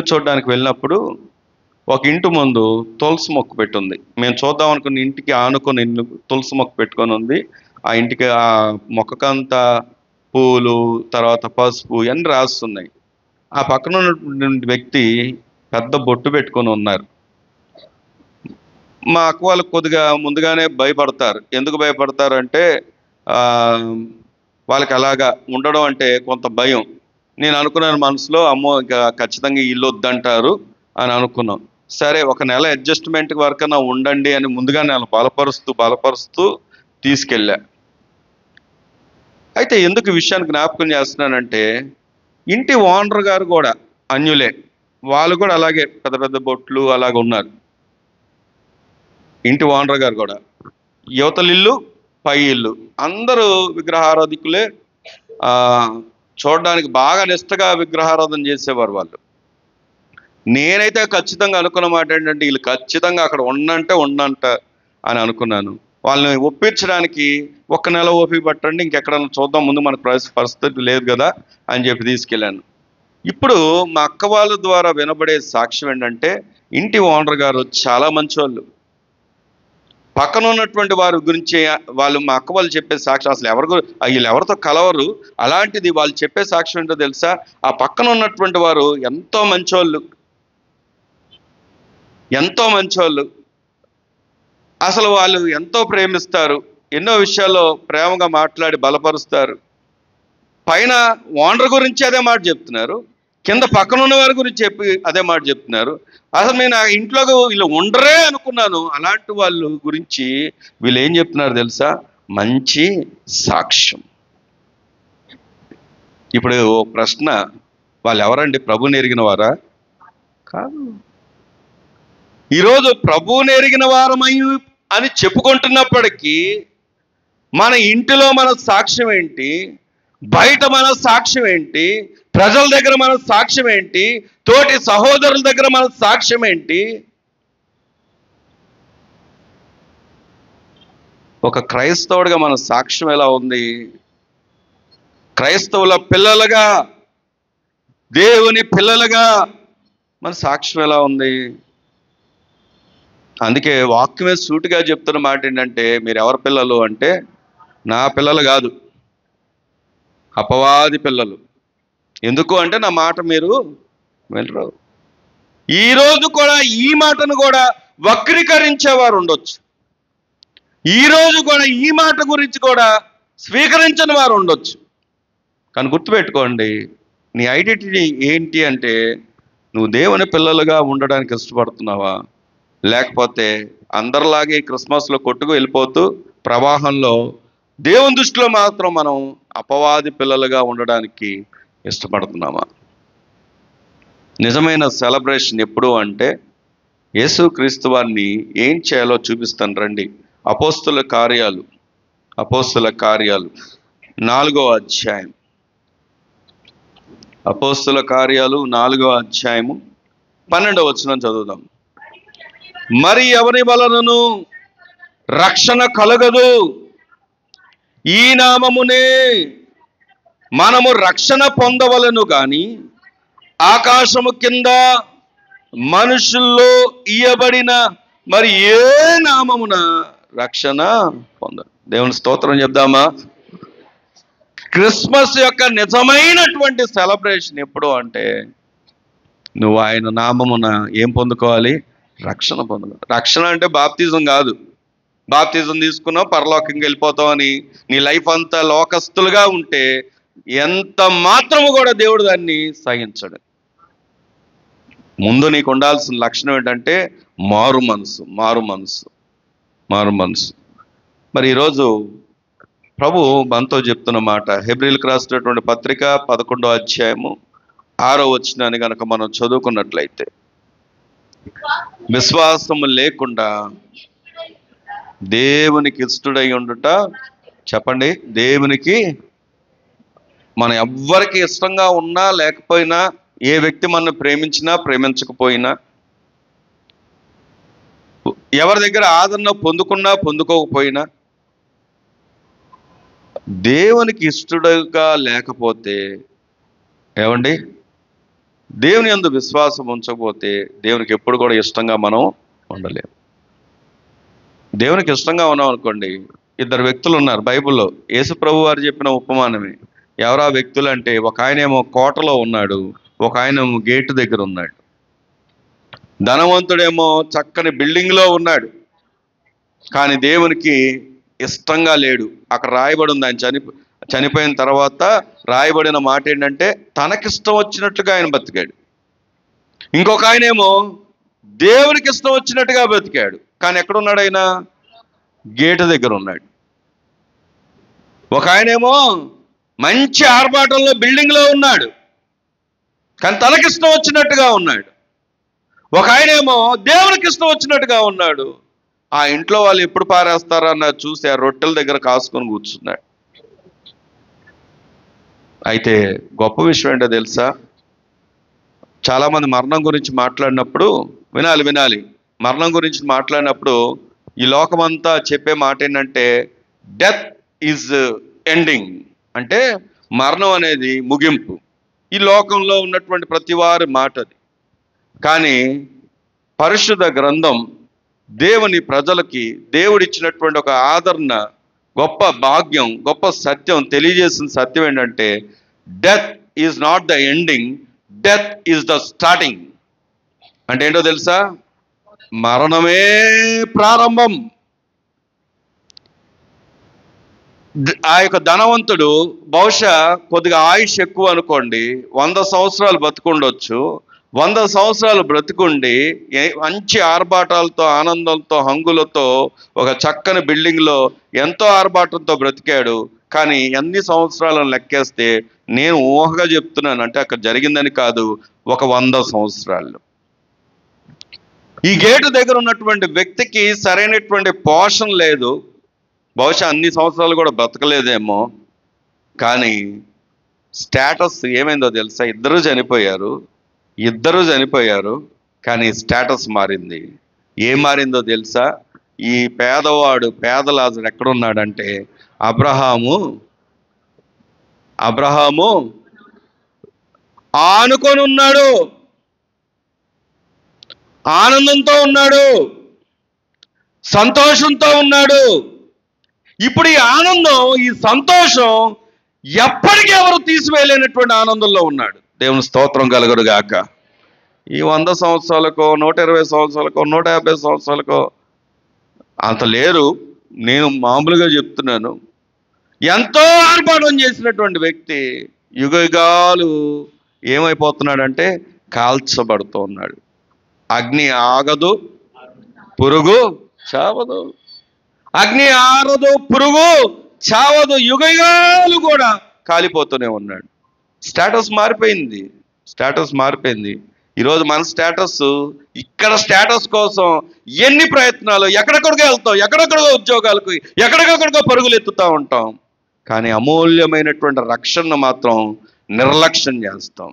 చూడడానికి వెళ్ళినప్పుడు ఒక ఇంటి ముందు తులసి మొక్క పెట్టుంది. మేము చూద్దాం అనుకున్న ఇంటికి ఆనుకొని ఇల్లు తులసి మొక్క పెట్టుకొని ఉంది. ఆ ఇంటికి ఆ మొక్కకంతా పూలు, తర్వాత పసుపు ఇవన్నీ రాస్తున్నాయి. ఆ పక్కన ఉన్నటువంటి వ్యక్తి పెద్ద బొట్టు పెట్టుకొని ఉన్నారు. మా అక్క వాళ్ళు కొద్దిగా ముందుగానే భయపడతారు. ఎందుకు భయపడతారు అంటే వాళ్ళకి అలాగా ఉండడం అంటే కొంత భయం. నేను అనుకున్నాను మనసులో, అమ్మో ఇంకా ఖచ్చితంగా ఇల్లు వద్దంటారు అని అనుకున్నాం. సరే ఒక నెల అడ్జస్ట్మెంట్ వరకన్నా ఉండండి అని ముందుగా నేను బలపరుస్తూ తీసుకెళ్ళా. అయితే ఎందుకు ఈ విషయాన్ని జ్ఞాపకం చేస్తున్నానంటే, ఇంటి ఓనర్ గారు కూడా అన్యులే. వాళ్ళు కూడా అలాగే పెద్ద పెద్ద బొట్లు అలాగ ఉన్నారు. ఇంటి ఓనర్ గారు కూడా యువతలిల్లు పై ఇల్లు అందరూ విగ్రహారాధికులే. చూడడానికి బాగా నిష్టగా విగ్రహారాధన చేసేవారు వాళ్ళు. నేనైతే ఖచ్చితంగా అనుకున్న మాట ఏంటంటే, వీళ్ళు ఖచ్చితంగా అక్కడ ఉండంట అని అనుకున్నాను. వాళ్ళని ఒప్పించడానికి ఒక్క నెల ఓపిక పట్టండి, ఇంకెక్కడన్నా చూద్దాం, ముందు మనకు పరిస్థితి లేదు కదా అని చెప్పి తీసుకెళ్ళాను. ఇప్పుడు మా అక్క వాళ్ళ ద్వారా వినబడే సాక్ష్యం ఏంటంటే, ఇంటి ఓనర్ గారు చాలా మంచివాళ్ళు. పక్కన ఉన్నటువంటి వారి గురించి వాళ్ళు మా అక్క వాళ్ళు చెప్పే సాక్ష్యం, అసలు వీళ్ళు ఎవరితో కలవరు, అలాంటిది వాళ్ళు చెప్పే సాక్ష్యం ఏంటో తెలుసా? ఆ పక్కన ఉన్నటువంటి వారు ఎంతో మంచోళ్ళు. అసలు వాళ్ళు ఎంతో ప్రేమిస్తారు, ఎన్నో విషయాల్లో ప్రేమగా మాట్లాడి బలపరుస్తారు. పైన ఓనర్ గురించి అదే మాట చెప్తున్నారు, కింద పక్కన ఉన్న వారి గురించి చెప్పి అదే మాట చెప్తున్నారు. అసలు నేను ఆ ఇంట్లో వీళ్ళు ఉండరే అనుకున్నాను. అలాంటి వాళ్ళు గురించి వీళ్ళు ఏం చెప్తున్నారు తెలుసా? మంచి సాక్ష్యం. ఇప్పుడు ఓ ప్రశ్న, వాళ్ళు ఎవరండి? ప్రభువుని ఎరిగిన వారా? కాదు. ఈరోజు ప్రభువుని ఎరిగిన వారమై అని చెప్పుకుంటున్నప్పటికీ మన ఇంటిలో మన సాక్ష్యం ఏంటి? బయట మన సాక్ష్యం ఏంటి? ప్రజల దగ్గర మన సాక్ష్యం ఏంటి? తోటి సహోదరుల దగ్గర మన సాక్ష్యం ఏంటి? ఒక క్రైస్తవుడిగా మన సాక్ష్యం ఎలా ఉంది? క్రైస్తవుల పిల్లలుగా, దేవుని పిల్లలుగా మన సాక్ష్యం ఎలా ఉంది? అందుకే వాక్యమే సూటిగా చెప్తున్న మాట ఏంటంటే, మీరు ఎవరి పిల్లలు అంటే, నా పిల్లలు కాదు, అపవాది పిల్లలు. ఎందుకు అంటే, నా మాట మీరు వినరు. ఈరోజు కూడా ఈ మాటను కూడా వక్రీకరించేవారు ఉండొచ్చు. ఈరోజు కూడా ఈ మాట గురించి కూడా స్వీకరించని వారు ఉండొచ్చు. కానీ గుర్తుపెట్టుకోండి, నీ ఐడెంటిటీ ఏంటి అంటే, నువ్వు దేవుని పిల్లలుగా ఉండడానికి ఇష్టపడుతున్నావా, లేకపోతే అందరిలాగే క్రిస్మస్లో కొట్టుకు వెళ్ళిపోతూ ప్రవాహంలో దేవుని దృష్టిలో మాత్రం మనం అపవాది పిల్లలుగా ఉండడానికి ఇష్టపడుతున్నామా? నిజమైన సెలబ్రేషన్ ఎప్పుడు అంటే, యేసుక్రీస్తు వారిని ఏం చేయాలో చూపిస్తాను రండి. అపోస్తుల కార్యాలు 4వ అధ్యాయం. అపోస్తుల కార్యాలు 4వ అధ్యాయము 12వ వచనం చదువుదాం. మరి ఎవరి వలనను రక్షణ కలగదు, ఈ నామమునే మనము రక్షణ పొందవలను గాని ఆకాశము కింద మనుషుల్లో ఇయ్యబడిన మరి ఏ నామమున రక్షణ పొందరు. దేవుని స్తోత్రం చెప్దామా? క్రిస్మస్ యొక్క నిజమైనటువంటి సెలబ్రేషన్ ఎప్పుడు అంటే, నువ్వు ఆయన నామమున ఏం పొందుకోవాలి? రక్షణ పొందుకోవాలి. రక్షణ అంటే బాప్తిజం కాదు. బాప్తిజం తీసుకున్నావు పరలోకంకి వెళ్ళిపోతావు అని నీ లైఫ్ అంతా లోకస్తులుగా ఉంటే ఎంత మాత్రము కూడా దేవుడు దాన్ని సహించడు. ముందు నీకు ఉండాల్సిన లక్షణం ఏంటంటే మారు మనసు. మరి ఈరోజు ప్రభు మనతో చెప్తున్న మాట, హెబ్రీయులకు రాసినటువంటి పత్రిక 11వ అధ్యాయము 6వ వచనాన్ని గనక మనం చదువుకున్నట్లయితే, విశ్వాసము లేకుండా దేవునికి ఇష్టడై ఉండుట, చెప్పండి, దేవునికి మనం ఎవ్వరికి ఇష్టంగా ఉన్నా లేకపోయినా, ఏ వ్యక్తి మనల్ని ప్రేమించినా ప్రేమించకపోయినా, ఎవరి దగ్గర ఆదరణ పొందుకున్నా పొందుకోకపోయినా, దేవునికి ఇష్టడుగా లేకపోతే, ఏమండి, దేవుని యందు విశ్వాసం ఉంచకపోతే దేవునికి ఎప్పుడు కూడా ఇష్టంగా మనం ఉండలేము. దేవునికి ఇష్టంగా ఉన్నాం అనుకోండి, 2 వ్యక్తులు ఉన్నారు బైబిల్లో, యేసు ప్రభు వారు చెప్పిన ఉపమానమే. ఎవరా వ్యక్తులు అంటే, ఒక ఆయనేమో కోటలో ఉన్నాడు, ఒక ఆయనేమో గేటు దగ్గర ఉన్నాడు. ధనవంతుడేమో చక్కని బిల్డింగ్లో ఉన్నాడు, కానీ దేవునికి ఇష్టంగా లేడు. అక్కడ రాయబడి ఉంది, ఆయన చనిపోయిన తర్వాత రాయబడిన మాట ఏంటంటే, తనకిష్టం వచ్చినట్లుగా ఆయన బతికాడు. ఇంకొక ఆయనేమో దేవునికి ఇష్టం వచ్చినట్టుగా బతికాడు, కానీ ఎక్కడున్నాడు ఆయన? గేటు దగ్గర ఉన్నాడు. ఒక ఆయనేమో మంచి ఆర్భాటంలో బిల్డింగ్లో ఉన్నాడు, కానీ తనకిష్టం వచ్చినట్టుగా ఉన్నాడు. ఒక ఆయనేమో దేవునికి ఇష్టం వచ్చినట్టుగా ఉన్నాడు. ఆ ఇంట్లో వాళ్ళు ఎప్పుడు పారేస్తారన్న చూసి ఆ రొట్టెల దగ్గర కాసుకొని కూర్చున్నాడు. అయితే గొప్ప విషయం ఏంటో తెలుసా? చాలామంది మరణం గురించి మాట్లాడినప్పుడు, వినాలి, మరణం గురించి మాట్లాడినప్పుడు ఈ లోకమంతా చెప్పే మాట ఏంటంటే, డెత్ ఈజ్ ఎండింగ్, అంటే మరణం అనేది ముగింపు. ఈ లోకంలో ఉన్నటువంటి ప్రతి వారి మాట అది. కానీ పరిశుద్ధ గ్రంథం దేవుని ప్రజలకి దేవుడిచ్చినటువంటి ఒక ఆదరణ, గొప్ప భాగ్యం, గొప్ప సత్యం తెలియజేసిన సత్యం ఏంటంటే, death is not the ending, death is the starting. అంటే ఏంటో తెలుసా? మరణమే ప్రారంభం. ఆ యొక్క ధనవంతుడు బహుశా కొద్దిగా ఆయుష్ ఎక్కువ అనుకోండి, 100 సంవత్సరాలు బతుకుండొచ్చు. 100 సంవత్సరాలు బ్రతుకుండి మంచి ఆర్భాటాలతో, ఆనందంతో, హంగులతో ఒక చక్కని బిల్డింగ్లో ఎంతో ఆర్భాటంతో బ్రతికాడు. కానీ ఎన్ని సంవత్సరాలను లెక్కేస్తే, నేను ఊహగా చెప్తున్నాను, అంటే అక్కడ జరిగిందని కాదు, ఒక 100 సంవత్సరాలు. ఈ గేటు దగ్గర ఉన్నటువంటి వ్యక్తికి సరైనటువంటి పోషణ లేదు, బహుశా అన్ని సంవత్సరాలు కూడా బ్రతకలేదేమో. కానీ స్టేటస్ ఏమైందో తెలుసా? ఇద్దరు చనిపోయారు, కానీ స్టేటస్ మారింది. ఏం మారిందో తెలుసా? ఈ పేద లాజరు ఎక్కడున్నాడంటే, అబ్రహాము ఆనుకొని ఉన్నాడు, ఆనందంతో ఉన్నాడు, సంతోషంతో ఉన్నాడు. ఇప్పుడు ఈ ఆనందం, ఈ సంతోషం ఎప్పటికీ ఎవరు తీసివేయలేనటువంటి ఆనందంలో ఉన్నాడు. దేవుని స్తోత్రం కలుగును గాక. ఈ 100 సంవత్సరాలకో, 120 సంవత్సరాలకో, 150 సంవత్సరాలకో అంత లేరు. నేను మామూలుగా చెప్తున్నాను. ఎంతో ఆర్భాటం చేసినటువంటి వ్యక్తి యుగాలు ఏమైపోతున్నాడంటే, కాల్చబడుతూ ఉన్నాడు. అగ్ని ఆగదు, పురుగు చావదు. అగ్ని ఆరదు, పురుగు చావదు, యుగాలు కూడా కాలిపోతూనే ఉన్నాడు. స్టేటస్ మారిపోయింది. ఈరోజు మన స్టేటస్, ఇక్కడ స్టేటస్ కోసం ఎన్ని ప్రయత్నాలు, ఎక్కడెక్కడికో వెళ్తాం, ఎక్కడెక్కడికో ఉద్యోగాలకు, ఎక్కడికెక్కడికో పరుగులు ఎత్తుతూ ఉంటాం. కానీ అమూల్యమైనటువంటి రక్షణను మాత్రం నిర్లక్ష్యం చేస్తాం.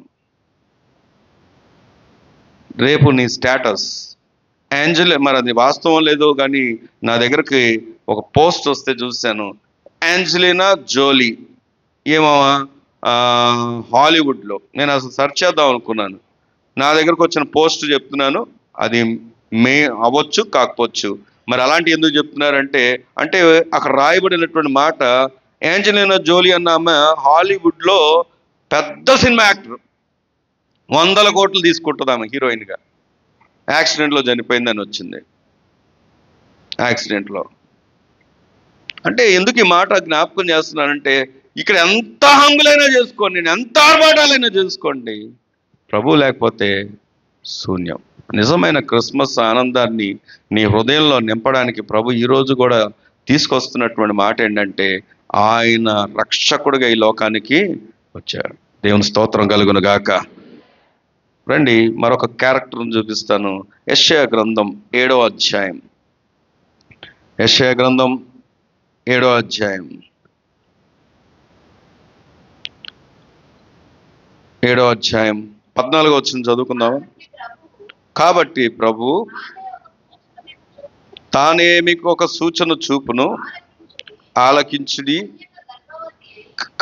రేపు నీ స్టేటస్ మరి అది వాస్తవం లేదో కానీ, నా దగ్గరికి ఒక పోస్ట్ వస్తే చూశాను. యాంజెలినా జోలీ ఏమో హాలీవుడ్లో. నేను అసలు సెర్చ్ చేద్దాం అనుకున్నాను. నా దగ్గరకు వచ్చిన పోస్ట్ చెప్తున్నాను, అది అవ్వచ్చు కాకపోవచ్చు. మరి అలాంటి ఎందుకు చెప్తున్నారంటే, అంటే అక్కడ రాయబడినటువంటి మాట, యాంజెలినా జోలీ అన్న ఆమె హాలీవుడ్లో పెద్ద సినిమా యాక్టర్, 100 కోట్లు తీసుకుంటుంది ఆమె హీరోయిన్గా. యాక్సిడెంట్లో చనిపోయిందని వచ్చింది. యాక్సిడెంట్లో అంటే ఎందుకు ఈ మాట జ్ఞాపకం చేస్తున్నానంటే, ఇక్కడ ఎంత హంగులైనా చేసుకోండి, నేను ఎంత ఆర్భాటాలైనా చేసుకోండి, ప్రభు లేకపోతే శూన్యం. నిజమైన క్రిస్మస్ ఆనందాన్ని నీ హృదయంలో నింపడానికి ప్రభు ఈరోజు కూడా తీసుకొస్తున్నటువంటి మాట ఏంటంటే, ఆయన రక్షకుడిగా ఈ లోకానికి వచ్చాడు. దేవుని స్తోత్రం కలుగును గాక. రండి మరొక క్యారెక్టర్ని చూపిస్తాను. యెషయా గ్రంథం 7వ అధ్యాయం. యెషయా గ్రంథం 7వ అధ్యాయం 14వ వచనం చదువుకుందాం. కాబట్టి ప్రభు తానే మీకు ఒక సూచన చూపును, ఆలకించుడి.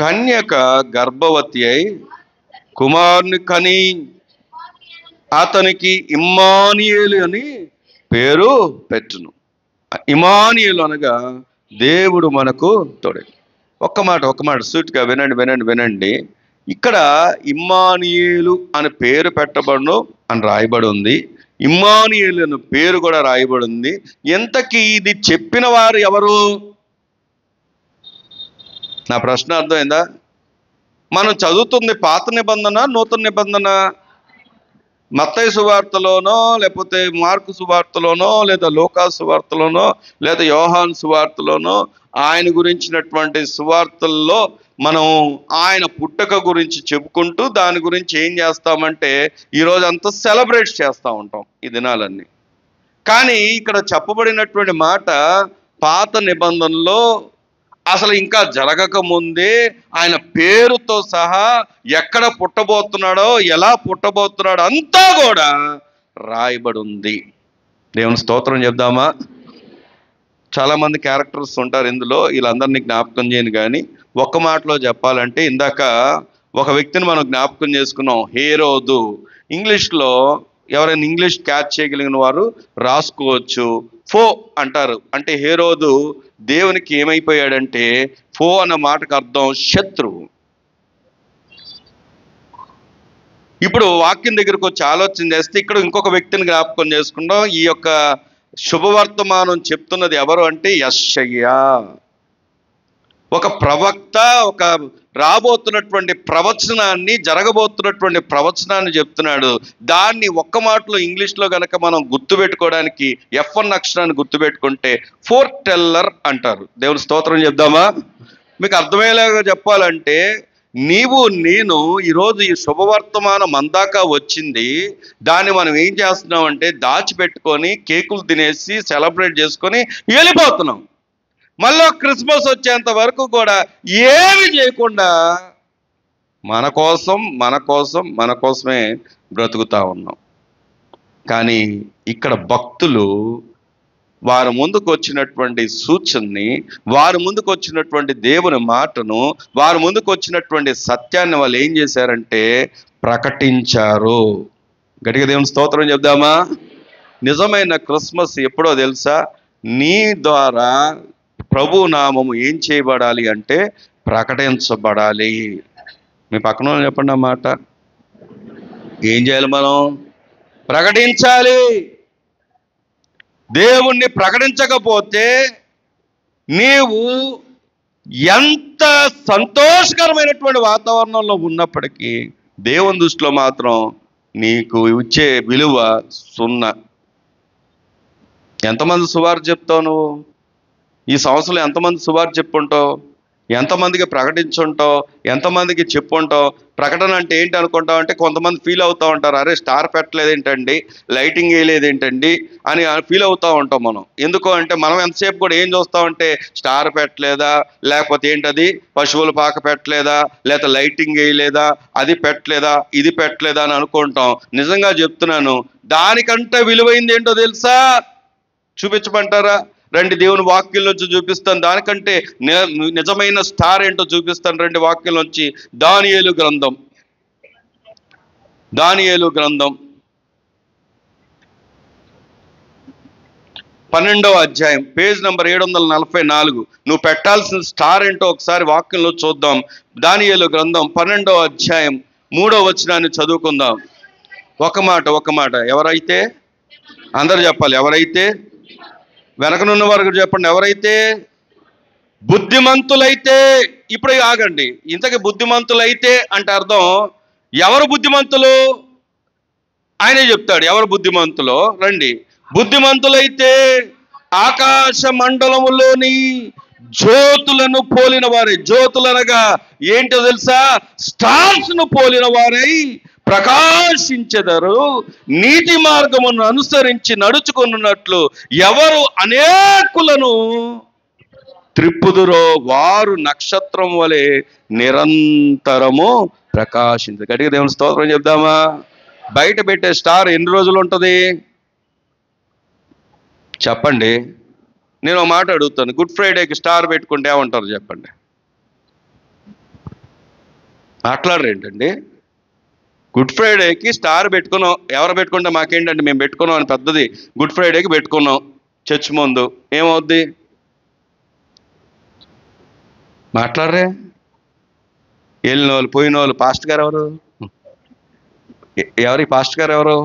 కన్యక గర్భవతి అయి కుమారుని కని అతనికి ఇమ్మానుయేలు అని పేరు పెట్టును. ఇమ్మానుయేలు అనగా దేవుడు మనకు తోడే. ఒక్క మాట సూటిగా వినండి. ఇక్కడ ఇమ్మానుయేలు అని పేరు పెట్టబడును అని రాయబడి ఉంది. ఇమ్మానుయేలు అనే పేరు కూడా రాయబడి ఉంది. ఎంతకీ ఇది చెప్పిన వారు ఎవరు? నా ప్రశ్న అర్థమైందా? మనం చదువుతుంది పాత నిబంధన, నూతన నిబంధన? మత్తయి సువార్తలోనో, లేకపోతే మార్కు సువార్తలోనో, లేదా లూకా సువార్తలోనో, లేదా యోహాను సువార్తలోనో, ఆయన గురించినటువంటి సువార్తల్లో మనం ఆయన పుట్టుక గురించి చెప్పుకుంటూ దాని గురించి ఏం చేస్తామంటే ఈరోజు అంతా సెలబ్రేట్ చేస్తూ ఉంటాం ఈ దినాలన్నీ. కానీ ఇక్కడ చెప్పబడినటువంటి మాట పాత నిబంధనలో అసలు ఇంకా జరగక ముందే ఆయన పేరుతో సహా ఎక్కడ పుట్టబోతున్నాడో, ఎలా పుట్టబోతున్నాడో అంతా కూడా రాయబడి ఉంది. దేవుని స్తోత్రం చెప్దామా? చాలామంది క్యారెక్టర్స్ ఉంటారు ఇందులో, వీళ్ళందరినీ జ్ఞాపకం చేయను. కానీ ఒక్క మాటలో చెప్పాలంటే ఇందాక ఒక వ్యక్తిని మనం జ్ఞాపకం చేసుకున్నాం, హేరోదు. ఇంగ్లీష్లో ఎవరైనా ఇంగ్లీష్ క్యాచ్ చేయగలిగిన వారు రాసుకోవచ్చు. ఫో అంటారు. అంటే హేరోదు దేవునికి ఏమైపోయాడంటే, ఫో అన్న మాటకు అర్థం శత్రువు. ఇప్పుడు వాక్యం దగ్గరకు వచ్చి ఆలోచన చేస్తే ఇక్కడ ఇంకొక వ్యక్తిని జ్ఞాపకం చేసుకుంటాం. ఈ యొక్క శుభవర్తమానం చెప్తున్నది ఎవరు అంటే యెషయా. ఒక ప్రవక్త, ఒక రాబోతున్నటువంటి ప్రవచనాన్ని, జరగబోతున్నటువంటి ప్రవచనాన్ని చెప్తున్నాడు. దాన్ని ఒక్క మాటలో ఇంగ్లీష్లో కనుక మనం గుర్తుపెట్టుకోవడానికి F1 అక్షరాన్ని గుర్తుపెట్టుకుంటే ఫోర్ టెల్లర్ అంటారు. దేవుని స్తోత్రం చెప్దామా? మీకు అర్థమయ్యేలాగా చెప్పాలంటే, నీవు నేను ఈరోజు ఈ శుభవర్తమానం అందాక వచ్చింది, దాన్ని మనం ఏం చేస్తున్నామంటే దాచిపెట్టుకొని కేకులు తినేసి సెలబ్రేట్ చేసుకొని వెళ్ళిపోతున్నాం. మళ్ళీ క్రిస్మస్ వచ్చేంత వరకు కూడా ఏమి చేయకుండా మన కోసమే బ్రతుకుతా ఉన్నాం. కానీ ఇక్కడ భక్తులు వారి ముందుకు వచ్చినటువంటి సూచనని, వారి ముందుకు వచ్చినటువంటి దేవుని మాటను, వారి ముందుకు వచ్చినటువంటి సత్యాన్ని వాళ్ళు ఏం చేశారంటే ప్రకటించారు. గట్టిగా దేవుని స్తోత్రం చెప్దామా? నిజమైన క్రిస్మస్ ఎప్పుడో తెలుసా? నీ ద్వారా ప్రభు నామము ఏం చేయబడాలి అంటే ప్రకటించబడాలి. మీ పక్కన చెప్పండి ఆ మాట. ఏం చేయాలి? మనం ప్రకటించాలి. దేవుణ్ణి ప్రకటించకపోతే నీవు ఎంత సంతోషకరమైనటువంటి వాతావరణంలో ఉన్నప్పటికీ దేవుని దృష్టిలో మాత్రం నీకు ఇచ్చే విలువ 0. ఎంతమంది సువార్త చెప్తావు నువ్వు? ఈ సంవత్సరంలో ఎంతమంది సువార్త చెప్పుంటావు? ఎంతమందికి ప్రకటించుంటావు? ఎంతమందికి చెప్పుంటావు? ప్రకటన అంటే ఏంటి అనుకుంటావు అంటే కొంతమంది ఫీల్ అవుతూ ఉంటారు, అరే స్టార్ పెట్టలేదేంటండి, లైటింగ్ వేయలేదేంటండి అని ఫీల్ అవుతూ ఉంటాం మనం. ఎందుకు అంటే మనం ఎంతసేపు కూడా ఏం చూస్తామంటే స్టార్ పెట్టలేదా, లేకపోతే ఏంటది పశువుల పాక పెట్టలేదా, లేకపోతే లైటింగ్ వేయలేదా, అది పెట్టలేదా, ఇది పెట్టలేదా అని అనుకుంటాం. నిజంగా చెప్తున్నాను, దానికంటే విలువైంది ఏంటో తెలుసా? చూపించమంటారా? రండి, దేవుని వాక్యం నుంచి చూపిస్తాను. దానికంటే నిజమైన స్టార్ ఏంటో చూపిస్తాను. రండి వాక్యం నుంచి. దానియేలు గ్రంథం 12వ అధ్యాయం, పేజ్ నంబర్ 744. నువ్వు పెట్టాల్సిన స్టార్ ఏంటో ఒకసారి వాక్యంలో చూద్దాం. దానియేలు గ్రంథం 12వ అధ్యాయం 3వ వచనాన్ని చదువుకుందాం. ఒక మాట. ఎవరైతే, అందరు చెప్పాలి. ఎవరైతే, వెనకనున్న వారికి చెప్పండి. ఎవరైతే బుద్ధిమంతులైతే. ఇప్పుడు ఆగండి, ఇంతకీ బుద్ధిమంతులైతే అంటే అర్థం ఎవరు బుద్ధిమంతులు? ఆయనే చెప్తాడు ఎవరు బుద్ధిమంతులో. రండి. బుద్ధిమంతులైతే ఆకాశ మండలములోని జ్యోతులను పోలిన వారై. జ్యోతులనగా ఏంటో తెలుసా? స్టార్స్ ను పోలిన వారై ప్రకాశించెదరు. నీతి మార్గమును అనుసరించి నడుచుకున్నట్లు ఎవరు అనేకులను త్రిప్పుదురో వారు నక్షత్రం వలె నిరంతరము ప్రకాశించదు. గట్టిగా దేవుని స్తోత్రం చెప్దామా? బయట పెట్టే స్టార్ ఎన్ని రోజులు ఉంటుంది చెప్పండి? నేను ఒక మాట అడుగుతాను, గుడ్ ఫ్రైడేకి స్టార్ పెట్టుకుంటే ఏమంటారు చెప్పండి? మాట్లాడరేంటండి? గుడ్ ఫ్రైడేకి స్టార్ పెట్టుకున్నాం, ఎవరు పెట్టుకుంటే మాకేంటంటే మేము పెట్టుకున్నాం అని పెద్దది గుడ్ ఫ్రైడేకి పెట్టుకున్నాం చర్చ్ ముందు, ఏమవుద్ది? మాట్లాడరే? వెళ్ళిన వాళ్ళు పోయిన వాళ్ళు పాస్టర్ గారు ఎవరు, ఎవరి పాస్టర్ గారు ఎవరు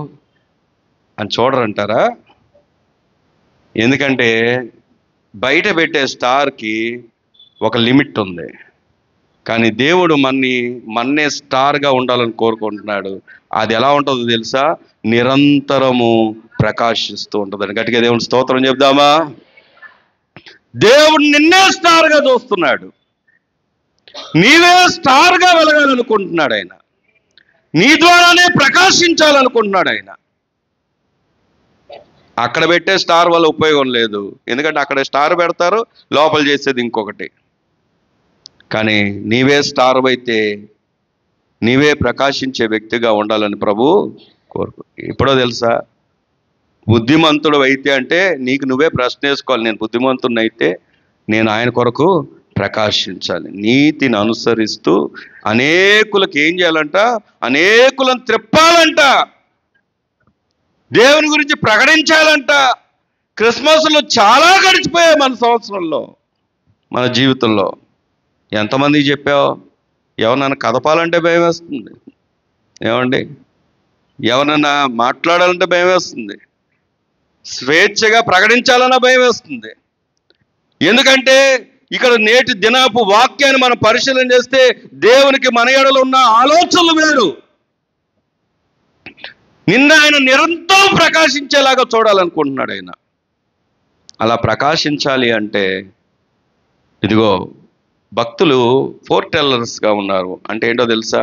అని చూడరంటారా? ఎందుకంటే బయట పెట్టే స్టార్కి ఒక లిమిట్ ఉంది, కానీ దేవుడు మన్నే స్టార్గా ఉండాలని కోరుకుంటున్నాడు. అది ఎలా ఉంటుందో తెలుసా? నిరంతరము ప్రకాశిస్తూ ఉంటుందని. గట్టిగా దేవుని స్తోత్రం చెప్దామా? దేవుడు నిన్నే స్టార్గా చూస్తున్నాడు. నీవే స్టార్గా వెలగాలనుకుంటున్నాడు ఆయన. నీ ద్వారానే ప్రకాశించాలనుకుంటున్నాడు ఆయన. అక్కడ పెట్టే స్టార్ వల్ల ఉపయోగం లేదు, ఎందుకంటే అక్కడ స్టార్ పెడతారు, లోపల చేసేది ఇంకొకటి. కానీ నీవే స్టార్ అయితే నీవే ప్రకాశించే వ్యక్తిగా ఉండాలని ప్రభు కోరుకు. ఎప్పుడో తెలుసా? బుద్ధిమంతుడు అయితే అంటే నీకు నువ్వే ప్రశ్న వేసుకోవాలి, నేను బుద్ధిమంతుడిని అయితే నేను ఆయన కొరకు ప్రకాశించాలి. నీతిని అనుసరిస్తూ అనేకులకు ఏం చేయాలంట? అనేకులను త్రిప్పాలంట, దేవుని గురించి ప్రకటించాలంట. క్రిస్మస్లో చాలా గడిచిపోయాయి మన సంవత్సరంలో, మన జీవితంలో. ఎంతమందికి చెప్పావు? ఎవరినైనా కదపాలంటే భయం వేస్తుంది, ఏమండి? ఎవరన్నా మాట్లాడాలంటే భయం వేస్తుంది, స్వేచ్ఛగా ప్రకటించాలన్నా భయం వేస్తుంది. ఎందుకంటే ఇక్కడ నేటి దినపు వాక్యాన్ని మనం పరిశీలన చేస్తే దేవునికి మన ఎడలో ఉన్న ఆలోచనలు వేరు. నిన్న ఆయన నిరంతరం ప్రకాశించేలాగా చూడాలనుకుంటున్నాడు ఆయన. అలా ప్రకాశించాలి అంటే ఇదిగో భక్తులు ఫోర్ టెల్లర్స్గా ఉన్నారు. అంటే ఏంటో తెలుసా?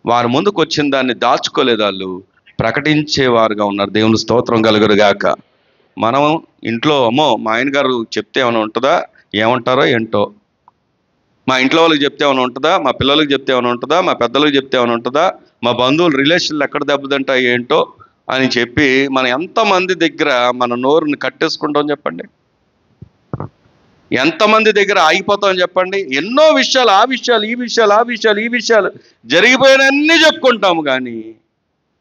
వారి ముందుకు వచ్చిన దాన్ని దాచుకోలేదు, వాళ్ళు ప్రకటించేవారుగా ఉన్నారు. దేవుని స్తోత్రం కలుగురుగాక. మనం ఇంట్లో అమ్మో మా ఆయన గారు చెప్తే ఏమైనా ఉంటుందా, ఏమంటారో ఏంటో, మా ఇంట్లో వాళ్ళకి చెప్తే ఏమైనా ఉంటుందా, మా పిల్లలకి చెప్తే ఏమైనా ఉంటుందా, మా పెద్దలకు చెప్తే ఏమైనా ఉంటుందా, మా బంధువులు రిలేషన్లు ఎక్కడ దెబ్బతింటాయి ఏంటో అని చెప్పి మనం ఎంతమంది దగ్గర మన నోరుని కట్టేసుకుంటాం చెప్పండి? ఎంతమంది దగ్గర ఆగిపోతామని చెప్పండి? ఎన్నో విషయాలు, ఆ విషయాలు ఈ విషయాలు, ఆ విషయాలు ఈ విషయాలు జరిగిపోయినన్నీ చెప్పుకుంటాము, కానీ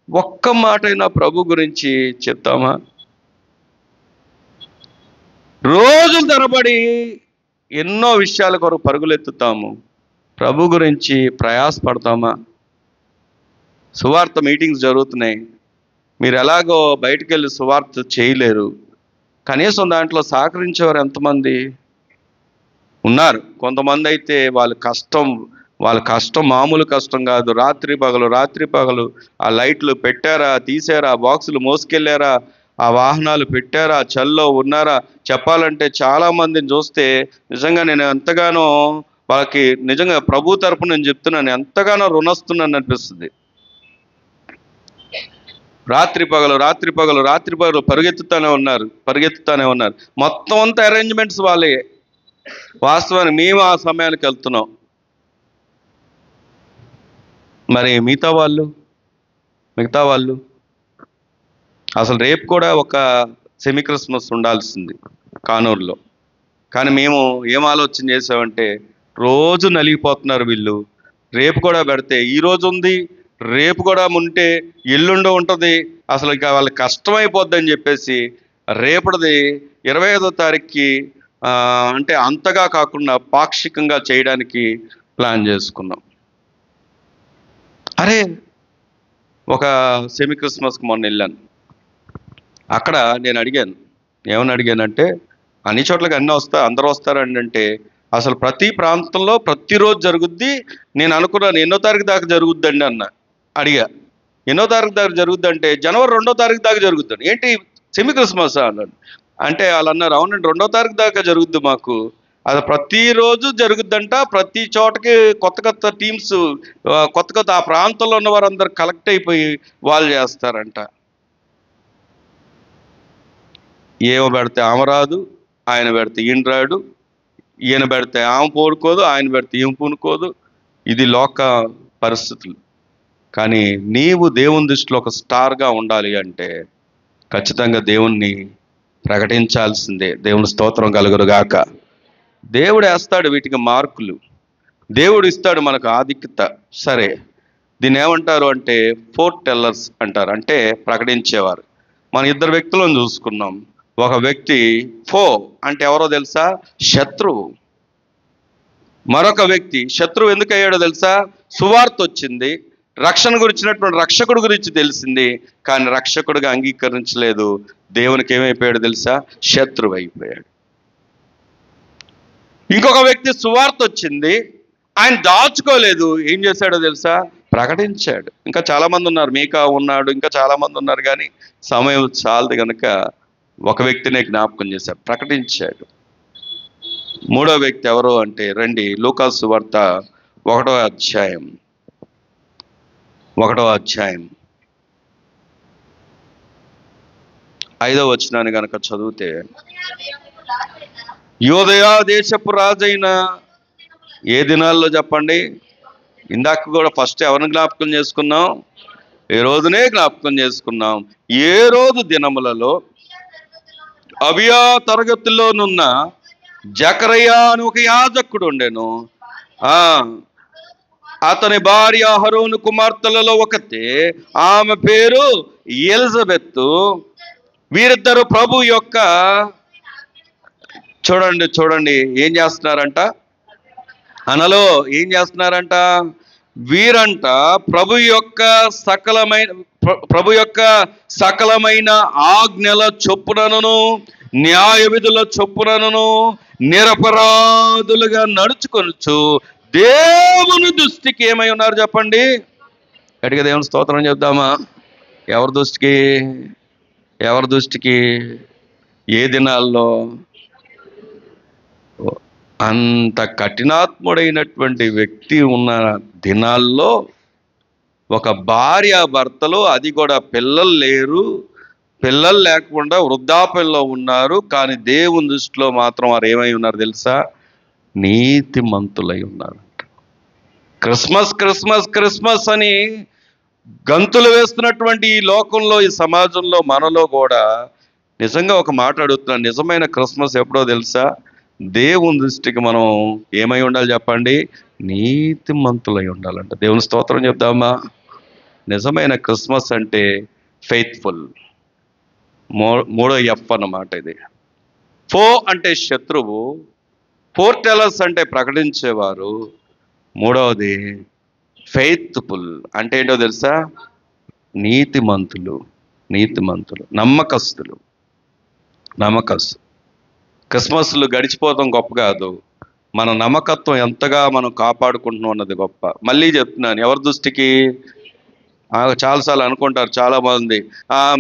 ఒక్క మాటైనా ప్రభు గురించి చెప్తామా? రోజుల తరబడి ఎన్నో విషయాల కొరకు పరుగులెత్తుతాము, ప్రభు గురించి ప్రయాసపడతామా? సువార్త మీటింగ్స్ జరుగుతున్నాయి, మీరు ఎలాగో బయటికి వెళ్ళి సువార్త చేయలేరు, కనీసం దాంట్లో సహకరించేవారు ఎంతమంది ఉన్నారు? కొంతమంది అయితే వాళ్ళ కష్టం మామూలు కష్టం కాదు. రాత్రి పగలు ఆ లైట్లు పెట్టారా, తీసారా, బాక్సులు మోసుకెళ్ళారా, ఆ వాహనాలు పెట్టారా, చల్లో ఉన్నారా? చెప్పాలంటే చాలామందిని చూస్తే నిజంగా నేను ఎంతగానో వాళ్ళకి, నిజంగా ప్రభు తరపున నేను చెప్తున్నాను, ఎంతగానో రుణస్తున్నాను అనిపిస్తుంది. రాత్రి పగలు పరిగెత్తుతానే ఉన్నారు. మొత్తం అంతా అరేంజ్మెంట్స్ వాళ్ళే. వాస్తవానికి మేము ఆ సమయానికి వెళ్తున్నాం, మరి మిగతా వాళ్ళు అసలు రేపు కూడా ఒక సెమీ క్రిస్మస్ ఉండాల్సింది కానూరులో. కానీ మేము ఏం ఆలోచన చేసామంటే, రోజు నలిగిపోతున్నారు వీళ్ళు, రేపు కూడా పెడితే ఈరోజు ఉంది, రేపు కూడా ఉంటే ఎల్లుండి ఉంటుంది, అసలు ఇంకా వాళ్ళకి కష్టమైపోద్దని చెప్పేసి రేపటిది 25వ తారీఖుకి అంటే అంతగా కాకుండా పాక్షికంగా చేయడానికి ప్లాన్ చేసుకున్నాం. అరే ఒక సెమీ క్రిస్మస్కి మొన్న వెళ్ళాను. అక్కడ నేను ఏమని అడిగానంటే, అన్ని చోట్లకి అందరూ వస్తారండి అంటే, అసలు ప్రతి ప్రాంతంలో ప్రతిరోజు జరుగుద్ది, నేను అనుకున్నాను ఎన్నో తారీఖు దాకా జరుగుద్దండి అడిగా. ఎన్నో తారీఖు దాకా జరుగుద్దంటే జనవరి 2వ తారీఖు దాకా జరుగుద్దండి. ఏంటి సెమీ క్రిస్మస్ అన్నాడు. అంటే వాళ్ళు అన్నారు, అవునండి 2వ తారీఖు దాకా జరుగుద్ది మాకు, అది ప్రతిరోజు జరుగుద్దంట. ప్రతి చోటకి కొత్త కొత్త టీమ్స్, కొత్త కొత్త ఆ ప్రాంతంలో ఉన్న వారందరూ కలెక్ట్ అయిపోయి వాళ్ళు చేస్తారంట. ఏమో పెడితే ఆమె రాదు, ఆయన పెడితే ఈయన రాడు, ఈయన పెడితే ఆమె పూనుకోదు, ఆయన పెడితే ఈమె పూనుకోదు. ఇది లోక పరిస్థితులు. కానీ నీవు దేవుని దృష్టిలో ఒక స్టార్గా ఉండాలి అంటే ఖచ్చితంగా దేవుణ్ణి ప్రకటించాల్సిందే. దేవుని స్తోత్రం కలుగురుగాక. దేవుడు వేస్తాడు వీటికి మార్కులు, దేవుడు ఇస్తాడు మనకు ఆధిక్యత. సరే, దీన్ని ఏమంటారు అంటే ఫోర్ టెల్లర్స్ అంటారు, అంటే ప్రకటించేవారు. మన ఇద్దరు వ్యక్తులను చూసుకున్నాం. ఒక వ్యక్తి ఫో అంటే ఎవరో తెలుసా? శత్రువు. మరొక వ్యక్తి శత్రువు ఎందుకు అయ్యాడో తెలుసా? సువార్త వచ్చింది, రక్షణ గురించినటువంటి రక్షకుడు గురించి తెలిసింది, కానీ రక్షకుడిగా అంగీకరించలేదు. దేవునికి ఏమైపోయాడు తెలుసా? శత్రువు అయిపోయాడు. ఇంకొక వ్యక్తి సువార్త వచ్చింది, ఆయన దాచుకోలేదు, ఏం చేశాడో తెలుసా? ప్రకటించాడు. ఇంకా చాలా మంది ఉన్నారు, మీకా ఉన్నాడు, ఇంకా చాలా మంది ఉన్నారు, కానీ సమయం చాలదు కనుక ఒక వ్యక్తినే జ్ఞాపకం చేశాడు, ప్రకటించాడు. మూడో వ్యక్తి ఎవరు అంటే రండి, లూకాసు సువార్త 1వ అధ్యాయం 5వ వచనాన్ని గనక చదివితే, యోదయ దేశపు రాజైన ఏ దినాల్లో చెప్పండి? ఇందాక కూడా ఫస్ట్ ఎవరిని జ్ఞాపకం చేసుకున్నాం? ఏ రోజునే జ్ఞాపకం చేసుకున్నాం. ఏ రోజు దినములలో అబియా తరగతిలోనున్న జకరయ్య అని ఒక యాజకుడు ఉండెను. అతని భార్య అహరోను కుమార్తెలలో ఒకతే, ఆమె పేరు ఎలిజబెత్. వీరిద్దరు ప్రభు యొక్క చూడండి ఏం చేస్తున్నారంట? అనలో ఏం చేస్తున్నారంట? వీరంట ప్రభు యొక్క సకలమైన ఆజ్ఞల చొప్పునను న్యాయ విధుల చొప్పునను నిరపరాధులుగా నడుచుకొనుచు దేవుని దృష్టికి ఏమై ఉన్నారు చెప్పండి? గట్టిగా దేవుని స్తోత్రం చెప్దామా? ఎవరి దృష్టికి? ఏ దినాల్లో? అంత కఠినాత్ముడైనటువంటి వ్యక్తి ఉన్న దినాల్లో ఒక భార్యాభర్తలు, అది కూడా పిల్లలు లేరు, పిల్లలు లేకుండా వృద్ధాప్యంలో ఉన్నారు, కానీ దేవుని దృష్టిలో మాత్రం వారు ఏమై ఉన్నారు తెలుసా? నీతిమంతులై ఉన్నారు. క్రిస్మస్ క్రిస్మస్ క్రిస్మస్ అని గంతులు వేస్తున్నటువంటి ఈ లోకంలో, ఈ సమాజంలో, మనలో కూడా నిజంగా ఒక మాట అడుగుతున్నాను, నిజమైన క్రిస్మస్ ఎప్పుడో తెలుసా? దేవుని దృష్టికి మనం ఏమై ఉండాలి చెప్పండి? నీతిమంతులై ఉండాలంట. దేవుని స్తోత్రం చెప్దామా? నిజమైన క్రిస్మస్ అంటే ఫెయిత్ఫుల్. మూడో ఎఫ్ అన్నమాట ఇది. ఫో అంటే శత్రువు, ఫోర్ టెలర్స్ అంటే ప్రకటించేవారు, మూడవది ఫెయిత్ఫుల్ అంటే ఏంటో తెలుసా? నీతిమంతులు, నమ్మకస్తులు. క్రిస్మస్లు గడిచిపోతాం గొప్ప కాదు, మన నమ్మకత్వం ఎంతగా మనం కాపాడుకుంటున్నాం అన్నది గొప్ప. మళ్ళీ చెప్తున్నాను, ఎవరి దృష్టికి? చాలాసార్లు అనుకుంటారు చాలామంది,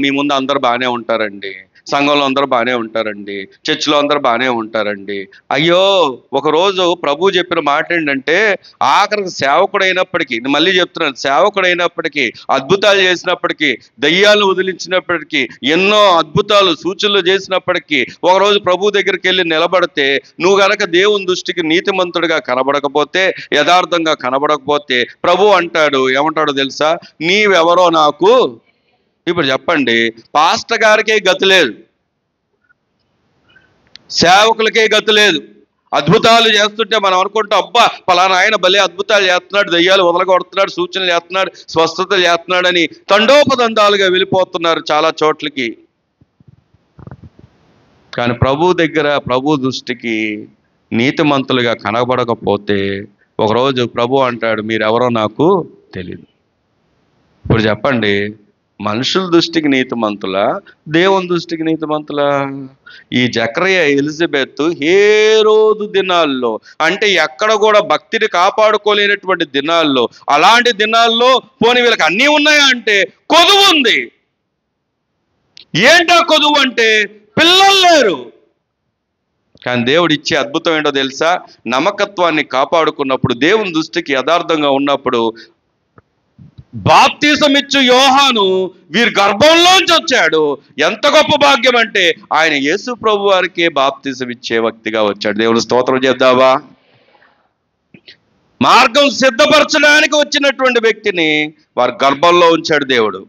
మీ ముందు అందరు బాగానే ఉంటారండి, సంఘంలో అందరూ బాగానే ఉంటారండి, చర్చిలో అందరూ బాగానే ఉంటారండి. అయ్యో, ఒకరోజు ప్రభు చెప్పిన మాట ఏంటంటే, ఆఖరికి సేవకుడైనప్పటికీ, మళ్ళీ చెప్తున్నాను, సేవకుడైనప్పటికీ, అద్భుతాలు చేసినప్పటికీ, దయ్యాలు వదిలించినప్పటికీ, ఎన్నో అద్భుతాలు సూచనలు చేసినప్పటికీ, ఒకరోజు ప్రభు దగ్గరికి వెళ్ళి నిలబడితే, నువ్వు గనక దేవుని దృష్టికి నీతిమంతుడిగా కనబడకపోతే, యథార్థంగా కనబడకపోతే, ప్రభు అంటాడు, ఏమంటాడో తెలుసా? నీవెవరో నాకు. ఇప్పుడు చెప్పండి, పాస్టర్ గారికే గతి లేదు, సేవకులకే గతి లేదు. అద్భుతాలు చేస్తుంటే మనం అనుకుంటాం, అబ్బా పలానా ఆయన భలే అద్భుతాలు చేస్తున్నాడు, దయ్యాలు వదలగొడుతున్నాడు, సూచనలు చేస్తున్నాడు, స్వస్థతలు చేస్తున్నాడని తండోపదండాలుగా వెళ్ళిపోతున్నారు చాలా చోట్లకి. కానీ ప్రభు దృష్టికి నీతిమంతులుగా కనబడకపోతే, ఒకరోజు ప్రభు అంటాడు, మీరెవరో నాకు తెలియదు. ఇప్పుడు చెప్పండి, మనుషుల దృష్టికి నీతిమంతులా, దేవుని దృష్టికి నీతిమంతులా? ఈ జకరయ్య, ఎలిజబెత్ హేరోదు దినాల్లో, అంటే ఎక్కడ కూడా భక్తిని కాపాడుకోలేనటువంటి దినాల్లో, అలాంటి దినాల్లో పోనీ వీళ్ళకి అన్నీ ఉన్నాయా అంటే కొదువు ఉంది. ఏంటో కొదువు అంటే పిల్లలు లేరు. కానీ దేవుడు ఇచ్చే అద్భుతం ఏంటో తెలుసా? నమ్మకత్వాన్ని కాపాడుకున్నప్పుడు, దేవుని దృష్టికి యథార్థంగా ఉన్నప్పుడు, బాప్తీసం ఇచ్చు యోహాను వీరి గర్భంలోంచి వచ్చాడు. ఎంత గొప్ప భాగ్యం అంటే ఆయన యేసు ప్రభు వారికే బాప్తీసం ఇచ్చే వ్యక్తిగా వచ్చాడు. దేవుని స్తోత్రం చేద్దావా? మార్గం సిద్ధపరచడానికి వచ్చినటువంటి వ్యక్తిని వారి గర్భంలో ఉంచాడు దేవుడు.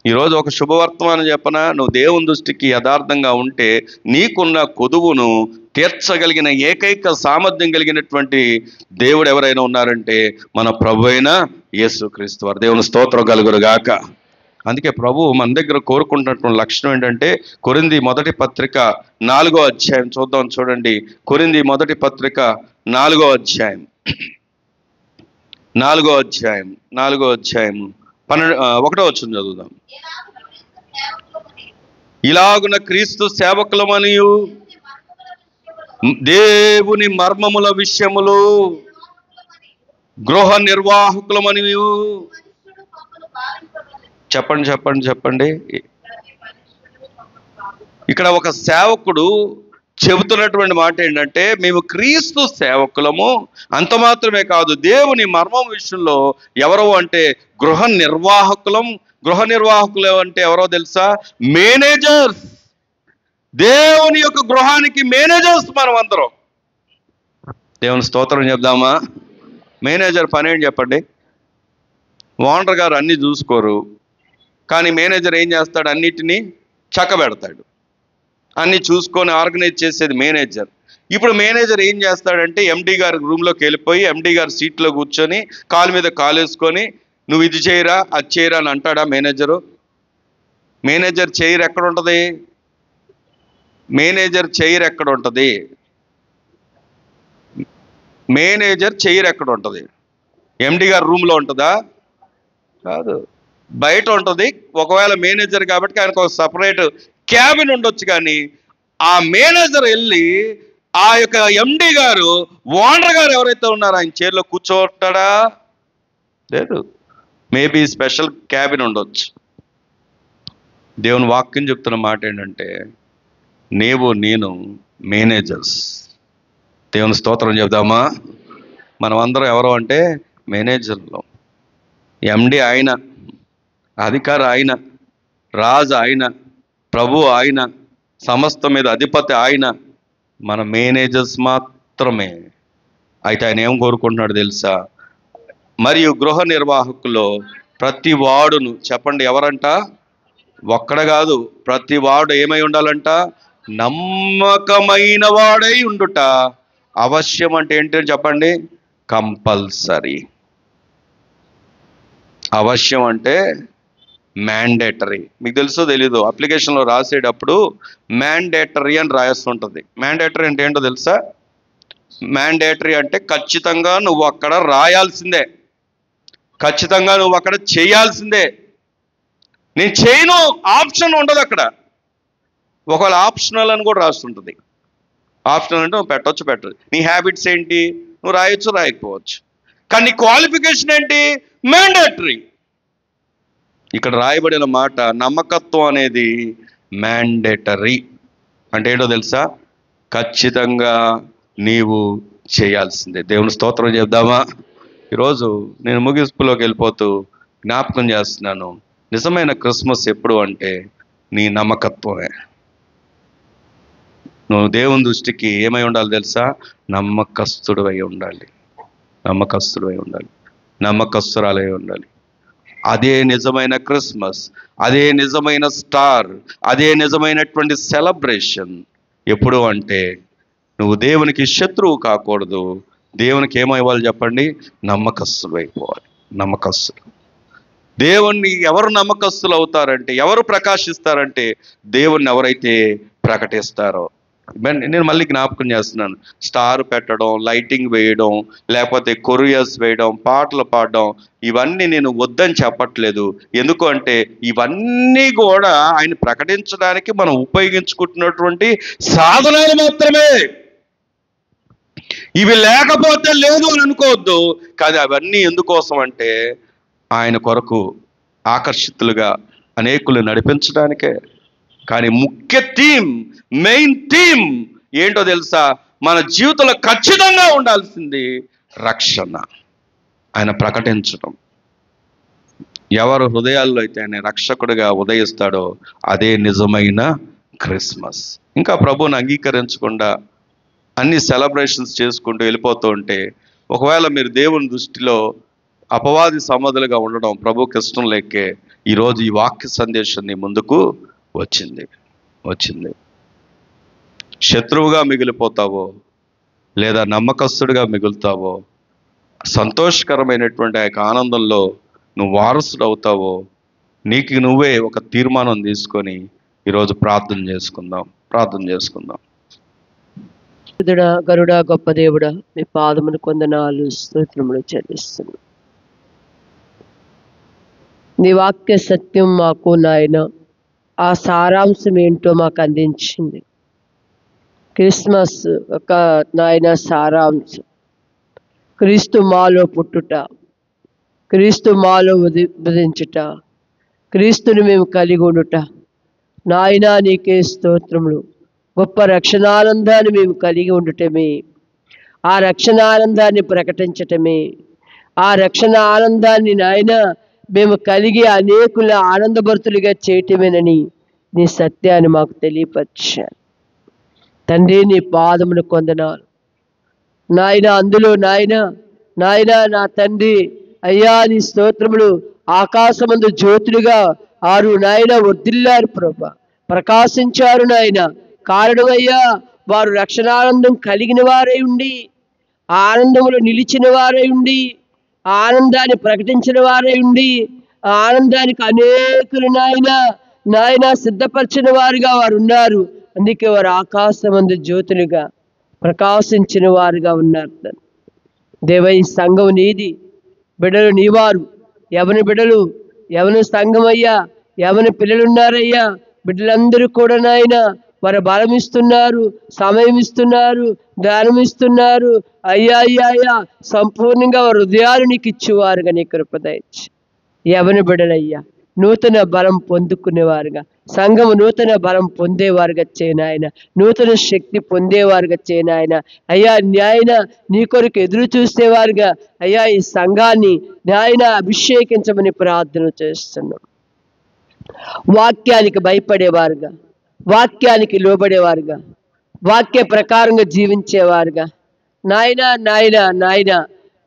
ఈరోజు ఒక శుభవర్తమానం చెప్పనా? నువ్వు దేవుని దృష్టికి యథార్థంగా ఉంటే నీకున్న కొదువును తీర్చగలిగిన ఏకైక సామర్థ్యం కలిగినటువంటి దేవుడు ఎవరైనా ఉన్నారంటే మన ప్రభు అయిన యేసుక్రీస్తు వారు. దేవుని స్తోత్రం కలుగును గాక. అందుకే ప్రభు మన దగ్గర కోరుకుంటున్నటువంటి లక్షణం ఏంటంటే, కొరింథీ మొదటి పత్రిక 4వ అధ్యాయం చూద్దాం. చూడండి, కొరింథీ మొదటి పత్రిక 4వ అధ్యాయం 4వ అధ్యాయం 1వ వచనం చదువుదాం. ఇలాగున క్రీస్తు సేవకులమనియు దేవుని మర్మముల విషయములు గృహ నిర్వాహకులమనియు. చెప్పండి. ఇక్కడ ఒక సేవకుడు చెబుతున్నటువంటి మాట ఏంటంటే, మేము క్రీస్తు సేవకులము, అంత మాత్రమే కాదు, దేవుని మర్మం విషయంలో ఎవరో అంటే గృహ నిర్వాహకులం. గృహ నిర్వాహకులు అంటే ఎవరో తెలుసా? మేనేజర్స్. దేవుని యొక్క గృహానికి మేనేజర్స్ మనం అందరం. దేవుని స్తోత్రం చెప్దామా? మేనేజర్ పని ఏంటి చెప్పండి? ఓనర్ గారు అన్నీ చూసుకోరు, కానీ మేనేజర్ ఏం చేస్తాడు? అన్నిటినీ చక్కబెడతాడు. అన్నీ చూసుకొని ఆర్గనైజ్ చేసేది మేనేజర్. ఇప్పుడు మేనేజర్ ఏం చేస్తాడంటే ఎండి గారి రూమ్లోకి వెళ్ళిపోయి ఎండి గారి సీట్లో కూర్చొని కాలు మీద కాలు వేసుకొని నువ్వు ఇది చేయరా అది చేయరా అని అంటాడా మేనేజరు? మేనేజర్ చైర్ ఎక్కడ ఉంటుంది? మేనేజర్ చైర్ ఎక్కడ ఉంటుంది? మేనేజర్ చైర్ ఎక్కడ ఉంటుంది? ఎండి గారి రూమ్లో ఉంటుందా? కాదు, బయట ఉంటుంది. ఒకవేళ మేనేజర్ కాబట్టి ఆయనకు ఒక సపరేట్ క్యాబిన్ ఉండొచ్చు, కానీ ఆ మేనేజర్ వెళ్ళి ఆ యొక్క ఎండి గారు, ఓనర్ గారు ఎవరైతే ఉన్నారో ఆయన చైర్లో కూర్చోటాడా? లేదు. మేబీ స్పెషల్ క్యాబిన్ ఉండొచ్చు. దేవుని వాక్యం చెప్తున్న మాట ఏంటంటే, నేను మేనేజర్స్. దేవుని స్తోత్రం చెప్దామా? మనం అందరం ఎవరు అంటే మేనేజర్లు. ఎండి ఆయన, అధికారి ఆయన, రాజు ఆయన, ప్రభు ఆయన, సమస్త మీద అధిపతి ఆయన. మన మేనేజర్స్ మాత్రమే. అయితే ఆయన ఏం కోరుకుంటున్నాడు తెలుసా? మరియు గృహ నిర్వాహకుల్లో ప్రతి వాడును, చెప్పండి ఎవరంట? ఒక్కడ కాదు, ప్రతి వాడు ఏమై ఉండాలంట? నమ్మకమైన వాడై ఉండుట అవశ్యం. అంటే ఏంటని చెప్పండి? కంపల్సరీ. అవశ్యం అంటే మ్యాండేటరీ. మీకు తెలుసో తెలీదు, అప్లికేషన్లో రాసేటప్పుడు మ్యాండేటరీ అని రాస్తుంటుంది. మ్యాండేటరీ అంటే ఏంటో తెలుసా? మ్యాండేటరీ అంటే ఖచ్చితంగా నువ్వు అక్కడ రాయాల్సిందే, ఖచ్చితంగా నువ్వు అక్కడ చేయాల్సిందే. నేను చేయను ఆప్షన్ ఉండదు అక్కడ. ఒకవేళ ఆప్షనల్ అని కూడా రాస్తుంటుంది. ఆప్షనల్ అంటే నువ్వు పెట్టచ్చు. నీ హ్యాబిట్స్ ఏంటి? నువ్వు రాయొచ్చు, రాయకపోవచ్చు. కానీ నీ క్వాలిఫికేషన్ ఏంటి? మ్యాండేటరీ. ఇక్కడ రాయబడిన మాట నమ్మకత్వం అనేది మ్యాండేటరీ. అంటే ఏంటో తెలుసా? ఖచ్చితంగా నీవు చేయాల్సిందే. దేవుని స్తోత్రం చెప్దామా? ఈరోజు నేను ముగింపులోకి వెళ్ళిపోతూ జ్ఞాపకం చేస్తున్నాను, నిజమైన క్రిస్మస్ ఎప్పుడు అంటే నీ నమ్మకత్వమే. నువ్వు దేవుని దృష్టికి ఏమై ఉండాలి తెలుసా? నమ్మకస్తుడై ఉండాలి, నమ్మకస్తురాలై ఉండాలి. అదే నిజమైన క్రిస్మస్, అదే నిజమైన స్టార్, అదే నిజమైనటువంటి సెలబ్రేషన్. ఎప్పుడు అంటే నువ్వు దేవునికి శత్రువు కాకూడదు. దేవునికి ఏమైవ్వాలి చెప్పండి? నమ్మకస్తులు అయిపోవాలి. నమ్మకస్తులు. దేవుణ్ణి ఎవరు నమ్మకస్తులు అవుతారంటే, ఎవరు ప్రకాశిస్తారంటే దేవుణ్ణి ఎవరైతే ప్రకటిస్తారో. నేను మళ్ళీ జ్ఞాపకం చేస్తున్నాను, స్టార్ పెట్టడం, లైటింగ్ వేయడం, లేకపోతే కొరియర్స్ వేయడం, పాటలు పాడడం, ఇవన్నీ నేను వద్దని చెప్పట్లేదు. ఎందుకు అంటే ఇవన్నీ కూడా ఆయన ప్రకటించడానికి మనం ఉపయోగించుకుంటున్నటువంటి సాధనాలు మాత్రమే. ఇవి లేకపోతే లేదు అని అనుకోవద్దు. కానీ అవన్నీ ఎందుకోసం అంటే ఆయన కొరకు ఆకర్షితులుగా అనేకులు నడిపించడానికే. కానీ ముఖ్య థీమ్, మెయిన్ థీమ్ ఏంటో తెలుసా? మన జీవితంలో ఖచ్చితంగా ఉండాల్సింది రక్షణ. ఆయన ప్రకటించడం. ఎవరు హృదయాల్లో అయితే ఆయన రక్షకుడిగా ఉదయిస్తాడో అదే నిజమైన క్రిస్మస్. ఇంకా ప్రభువుని అంగీకరించకుండా అన్ని సెలబ్రేషన్స్ చేసుకుంటూ వెళ్ళిపోతూ ఉంటే, ఒకవేళ మీరు దేవుని దృష్టిలో అపవాది సమాధులుగా ఉండడం ప్రభువుకి ఇష్టం లేకే ఈరోజు ఈ వాక్య సందేశాన్ని ముందుకు వచ్చింది. శత్రువుగా మిగిలిపోతావో లేదా నమ్మకస్తుడిగా మిగులుతావో, సంతోషకరమైనటువంటి ఆ యొక్క ఆనందంలో నువ్వు వారసుడు అవుతావో, నీకు నువ్వే ఒక తీర్మానం తీసుకొని ఈరోజు ప్రార్థన చేసుకుందాం. గరుడా గొప్ప దేవుడా, మీ పాదమును కొందనాలు స్తోత్రములు చెల్లిస్తున్నాం. నీ వాక్య సత్యం మాకు నాయన ఆ సారాంశం ఏంటో మాకు అందించింది. క్రిస్మస్ ఒక నాయన సారాంశం క్రీస్తు మాలో పుట్టుట, క్రీస్తు మాలో ఉదయించుట, క్రీస్తుని మేము కలిగి ఉండుట. నాయన నీకే స్తోత్రములు. గొప్ప రక్షణానందాన్ని మేము కలిగి ఉండటమే, ఆ రక్షణ ఆనందాన్ని ప్రకటించటమే, ఆ రక్షణ ఆనందాన్ని నాయన మేము కలిగి అనేకుల ఆనందభరితులుగా చేయటమేనని నీ సత్యాన్ని మాకు తెలియపరిచాను. తండ్రి, నీ పాదమును కొందనాలు నాయన. అందులో నాయన నా తండ్రి అయ్యా, నీ స్తోత్రములు ఆకాశమందు జ్యోతులుగా ఆరు నాయన వర్ధిల్లారు ప్రభా, ప్రకాశించారు నాయన. కారణమయ్యా, వారు రక్షణానందం కలిగిన వారై ఉండి, ఆనందములు నిలిచిన వారై ఉండి, ఆనందాన్ని ప్రకటించిన వారై ఉండి, ఆనందానికి అనేకులు నాయన సిద్ధపరిచిన వారుగా వారు ఉన్నారు. అందుకే వారు ఆకాశమందు జ్యోతులుగా ప్రకాశించిన వారుగా ఉన్నారు. దేవ, ఈ సంఘం నీది, బిడ్డలు నీవారు. ఎవరి బిడ్డలు, ఎవరి సంఘం అయ్యా, ఎవరి పిల్లలు ఉన్నారయ్యా, బిడ్డలందరూ కూడా నాయన వారు బలం ఇస్తున్నారు, సమయం ఇస్తున్నారు, జ్ఞానం ఇస్తున్నారు. అయ్యా సంపూర్ణంగా వారు హృదయాలు నీకు ఇచ్చేవారుగా నీ కృప దయచేయి. ఎవరి బిడ్డలయ్యా నూతన బలం పొందుకునేవారుగా, సంఘము నూతన బలం పొందేవారుగా చేయనాయన, నూతన శక్తి పొందేవారుగా చేయనాయన. అయ్యా న్యాయన నీ కొరకు ఎదురు చూసేవారుగా అయ్యా ఈ సంఘాన్ని న్యాయన అభిషేకించమని ప్రార్థన చేస్తున్నాం. వాక్యానికి భయపడేవారుగా, వాక్యానికి లోబడేవారుగా, వాక్య ప్రకారంగా జీవించేవారుగా నాయన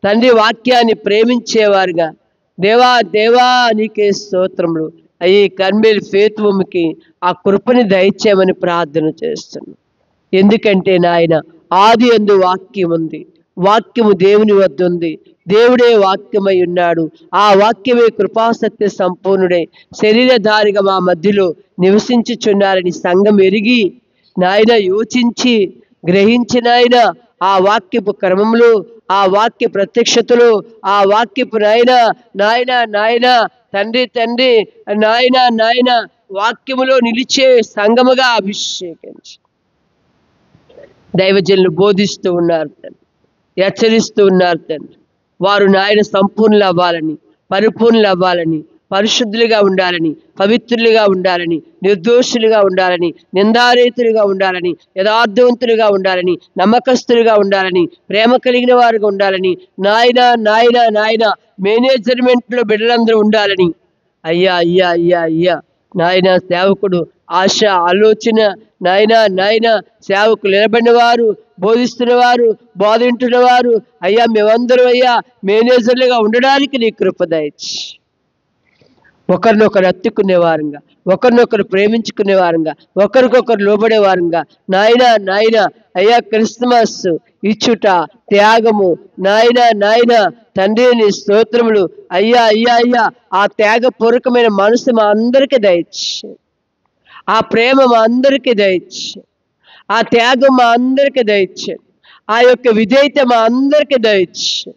తండ్రి, వాక్యాన్ని ప్రేమించేవారుగా దేవా నీకే స్తోత్రములు. అయ్యి కర్మేల్ ఫేత్వముకి ఆ కృపని దయచేయమని ప్రార్థన చేస్తున్నాం. ఎందుకంటే నాయన ఆది యందు వాక్యం ఉంది, వాక్యము దేవుని వద్ద ఉంది, దేవుడే వాక్యమై ఉన్నాడు. ఆ వాక్యమే కృపాసత్య సంపూర్ణుడే శరీరధారిగా మా మధ్యలో నివసించుచున్నారని సంఘం ఎరిగి నాయన యోచించి గ్రహించిన ఆయన ఆ వాక్యపు క్రమంలో, ఆ వాక్య ప్రత్యక్షతలో, ఆ వాక్యపు నాయన తండ్రి నాయన వాక్యములో నిలిచే సంఘముగా అభిషేకించి దైవజనులు బోధిస్తూ ఉన్నారు తండ్రి, హెచ్చరిస్తూ ఉన్నారు తండ్రి. వారు నాయన సంపూర్ణులు అవ్వాలని, పరిపూర్ణులు అవ్వాలని, పరిశుద్ధులుగా ఉండాలని, పవిత్రులుగా ఉండాలని, నిర్దోషులుగా ఉండాలని, నిందారేతులుగా ఉండాలని, యథార్థవంతులుగా ఉండాలని, నమ్మకస్తులుగా ఉండాలని, ప్రేమ కలిగిన వారుగా ఉండాలని నాయన మేనేజ్మెంట్లో బిడ్డలందరూ ఉండాలని అయ్యా నాయన సేవకుడు ఆశ ఆలోచన నాయన సేవకులు నిలబడిన వారు, బోధిస్తున్న వారు, బోధింటున్న వారు అయ్యా మేమందరూ అయ్యా మేనేజర్లుగా ఉండడానికి నీ కృప దయచేయి. ఒకరినొకరు హత్తుకునే వారంగా, ఒకరినొకరు ప్రేమించుకునే వారంగా, ఒకరికొకరు లోబడే వారంగా నాయన అయ్యా క్రిస్మస్ ఇచ్చుట త్యాగము నాయన తండ్రి నీ స్తోత్రములు అయ్యా ఆ త్యాగపూర్వకమైన మనసు మా అందరికీ దయచేయి, ఆ ప్రేమ మా అందరికీ దయచేయి, ఆ త్యాగం మా అందరికీ దయచేయి, ఆ యొక్క విధేయత మా అందరికీ దయచేయి.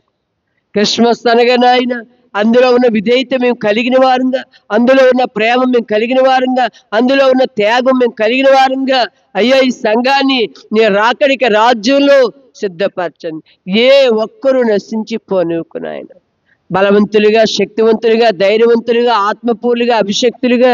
క్రిస్మస్ అనగా నాయన అందులో ఉన్న విధేయత మేము కలిగిన వారంగా, అందులో ఉన్న ప్రేమ మేము కలిగిన వారంగా, అందులో ఉన్న త్యాగం మేము కలిగిన వారంగా అయ్యా ఈ సంఘాన్ని నీ రాకడిక రాజ్యంలో సిద్ధపరచండి. ఏ ఒక్కరూ నశించిపోనివ్వకు నాయన. బలవంతులుగా, శక్తివంతులుగా, ధైర్యవంతులుగా, ఆత్మపూర్లుగా, అభిషక్తులుగా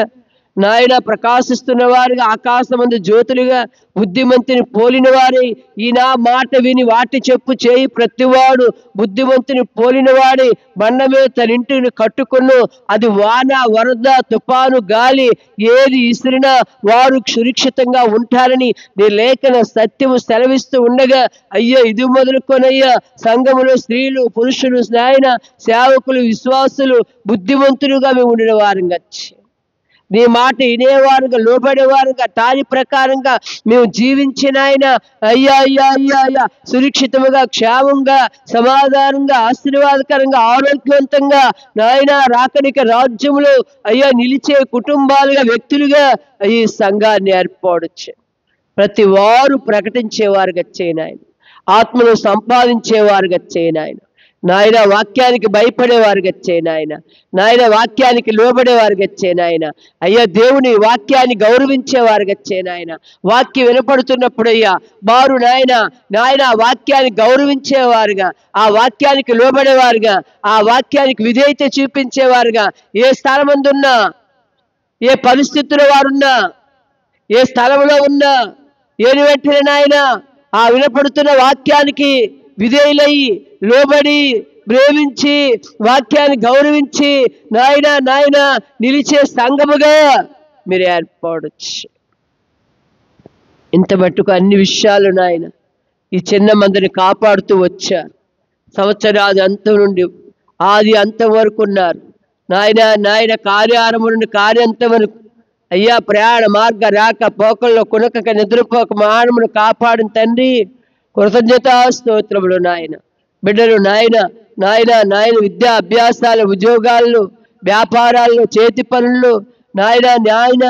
నాయన ప్రకాశిస్తున్న వారుగా, ఆకాశమందు జ్యోతులుగా, బుద్ధిమంతుని పోలిన వారి ఈ నా మాట విని వాటి చెప్పు చేయి ప్రతివాడు బుద్ధిమంతుని పోలిన వాడి బండ మీద తన ఇంటిని కట్టుకును, అది వాన, వరద, తుఫాను, గాలి ఏది ఇసిరినా వారు సురక్షితంగా ఉంటారని నీ లేఖన సత్యము సెలవిస్తూ ఉండగా, అయ్యో ఇది మొదలుకొనయ్యా సంఘములో స్త్రీలు, పురుషులు, నాయన సేవకులు, విశ్వాసులు బుద్ధిమంతులుగా మేము ఉండిన వారంగా, నీ మాట వినేవారుగా, లోబడేవారుగా, దాని ప్రకారంగా మేము జీవించిన ఆయన అయ్యా అయ్యా అయ్యా అయ్యా సురక్షితముగా, క్షేమంగా, సమాధానంగా, ఆశీర్వాదకరంగా, ఆరోగ్యవంతంగా నాయన రాకడిక రాజ్యములో అయ్యా నిలిచే కుటుంబాలుగా, వ్యక్తులుగా ఈ సంఘాన్ని ఏర్పడచ్చు. ప్రతి వారు ప్రకటించేవారుగా చేయనాయన, ఆత్మను సంపాదించేవారుగా చేయనాయన, నాయన వాక్యానికి భయపడేవారుగా చేయనాయన, నాయన వాక్యానికి లోబడేవారుగా చేయనాయన, అయ్యా దేవుని వాక్యాన్ని గౌరవించేవారుగా చేయనాయన, వాక్యం వినపడుతున్నప్పుడు అయ్యా వారు నాయన నాయన వాక్యాన్ని గౌరవించేవారుగా, ఆ వాక్యానికి లోబడేవారుగా, ఆ వాక్యానికి విధేయత చూపించేవారుగా, ఏ స్థలమందున్నా, ఏ పరిస్థితుల్లో వారున్నా, ఏ స్థలంలో ఉన్నా, ఏని వెంటనే నాయన ఆ వినపడుతున్న వాక్యానికి విధేయులై, లోబడి, ప్రేమించి, వాక్యాన్ని గౌరవించి నాయన నాయన నిలిచే సంఘముగా మీరు ఏర్పడచ్చు. ఇంత మట్టుకు అన్ని విషయాలు నాయన ఈ చిన్న మందిని కాపాడుతూ వచ్చారు. సంవత్సరాది అంతం నుండి ఆది అంతం వరకు ఉన్నారు నాయన. నాయన కార్యారంభం నుండి కార్యాంతం వరకు అయ్యా ప్రయాణ మార్గ రాక పోకల్లో కునకక నిద్రపోక మానవును కాపాడిన తండ్రి, కృతజ్ఞతా స్తోత్రములు నాయన. బిడ్డలు నాయన నాయన నాయన విద్యా అభ్యాసాలు, ఉద్యోగాల్లో, వ్యాపారాల్లో, చేతి పనుల్లో నాయన నాయన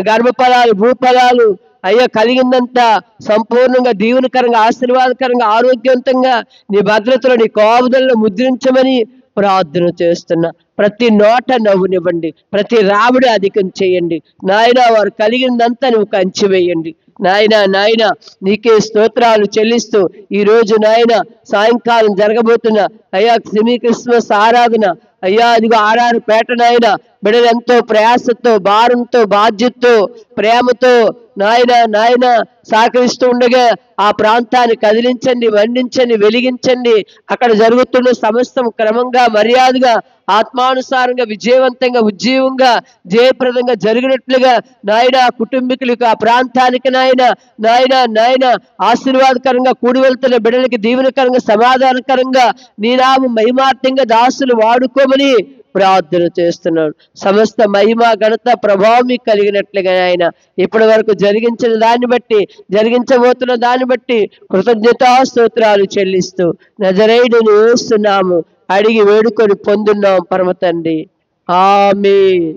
గర్భఫలాలు, భూఫలాలు అయ్యా కలిగిందంతా సంపూర్ణంగా దీవెనకరంగా, ఆశీర్వాదకరంగా, ఆరోగ్యవంతంగా నీ భద్రతలో, నీ కాపుదలలో ముద్రించమని ప్రార్థన చేస్తున్నా. ప్రతి నోట నవ్వునివ్వండి, ప్రతి రాబడి అధికం చేయండి నాయన. వారు కలిగిందంతా నువ్వు కంచి వేయండి నాయన. నాయన నీకే స్తోత్రాలు చెల్లిస్తూ ఈరోజు నాయన సాయంకాలం జరగబోతున్న అయ్యా సెమీ క్రిస్మస్ ఆరాధన అయ్యా అదిగో ఆరారుపేట నాయన బిడ్డలు ఎంతో ప్రయాసతో, భారంతో, బాధ్యతతో, ప్రేమతో నాయన నాయన సహకరిస్తూ ఉండగా ఆ ప్రాంతాన్ని కదిలించండి, మండించండి, వెలిగించండి. అక్కడ జరుగుతున్న సమస్తం క్రమంగా, మర్యాదగా, ఆత్మానుసారంగా, విజయవంతంగా, ఉజ్జీవంగా, జయప్రదంగా జరిగినట్లుగా నాయన కుటుంబీకులకు, ఆ ప్రాంతానికి నాయన నాయన నాయన ఆశీర్వాదకరంగా కూడి వెళ్తున్న బిడ్డలకి దీవెనకరంగా, సమాధానకరంగా నీ నామం మహిమార్థంగా దాసులు వాడుకోమని ప్రార్థన చేస్తున్నాను. సమస్త మహిమ, ఘనత, ప్రభావం మీకు కలిగినట్లుగా ఆయన ఇప్పటి వరకు జరిగించిన దాన్ని బట్టి, జరిగించబోతున్న దాన్ని బట్టి కృతజ్ఞతా స్తోత్రాలు చెల్లిస్తూ నజరేయుడుని యేసు నామమున అడిగి వేడుకొని పొందున్నాం పరమ తండ్రి. ఆమేన్.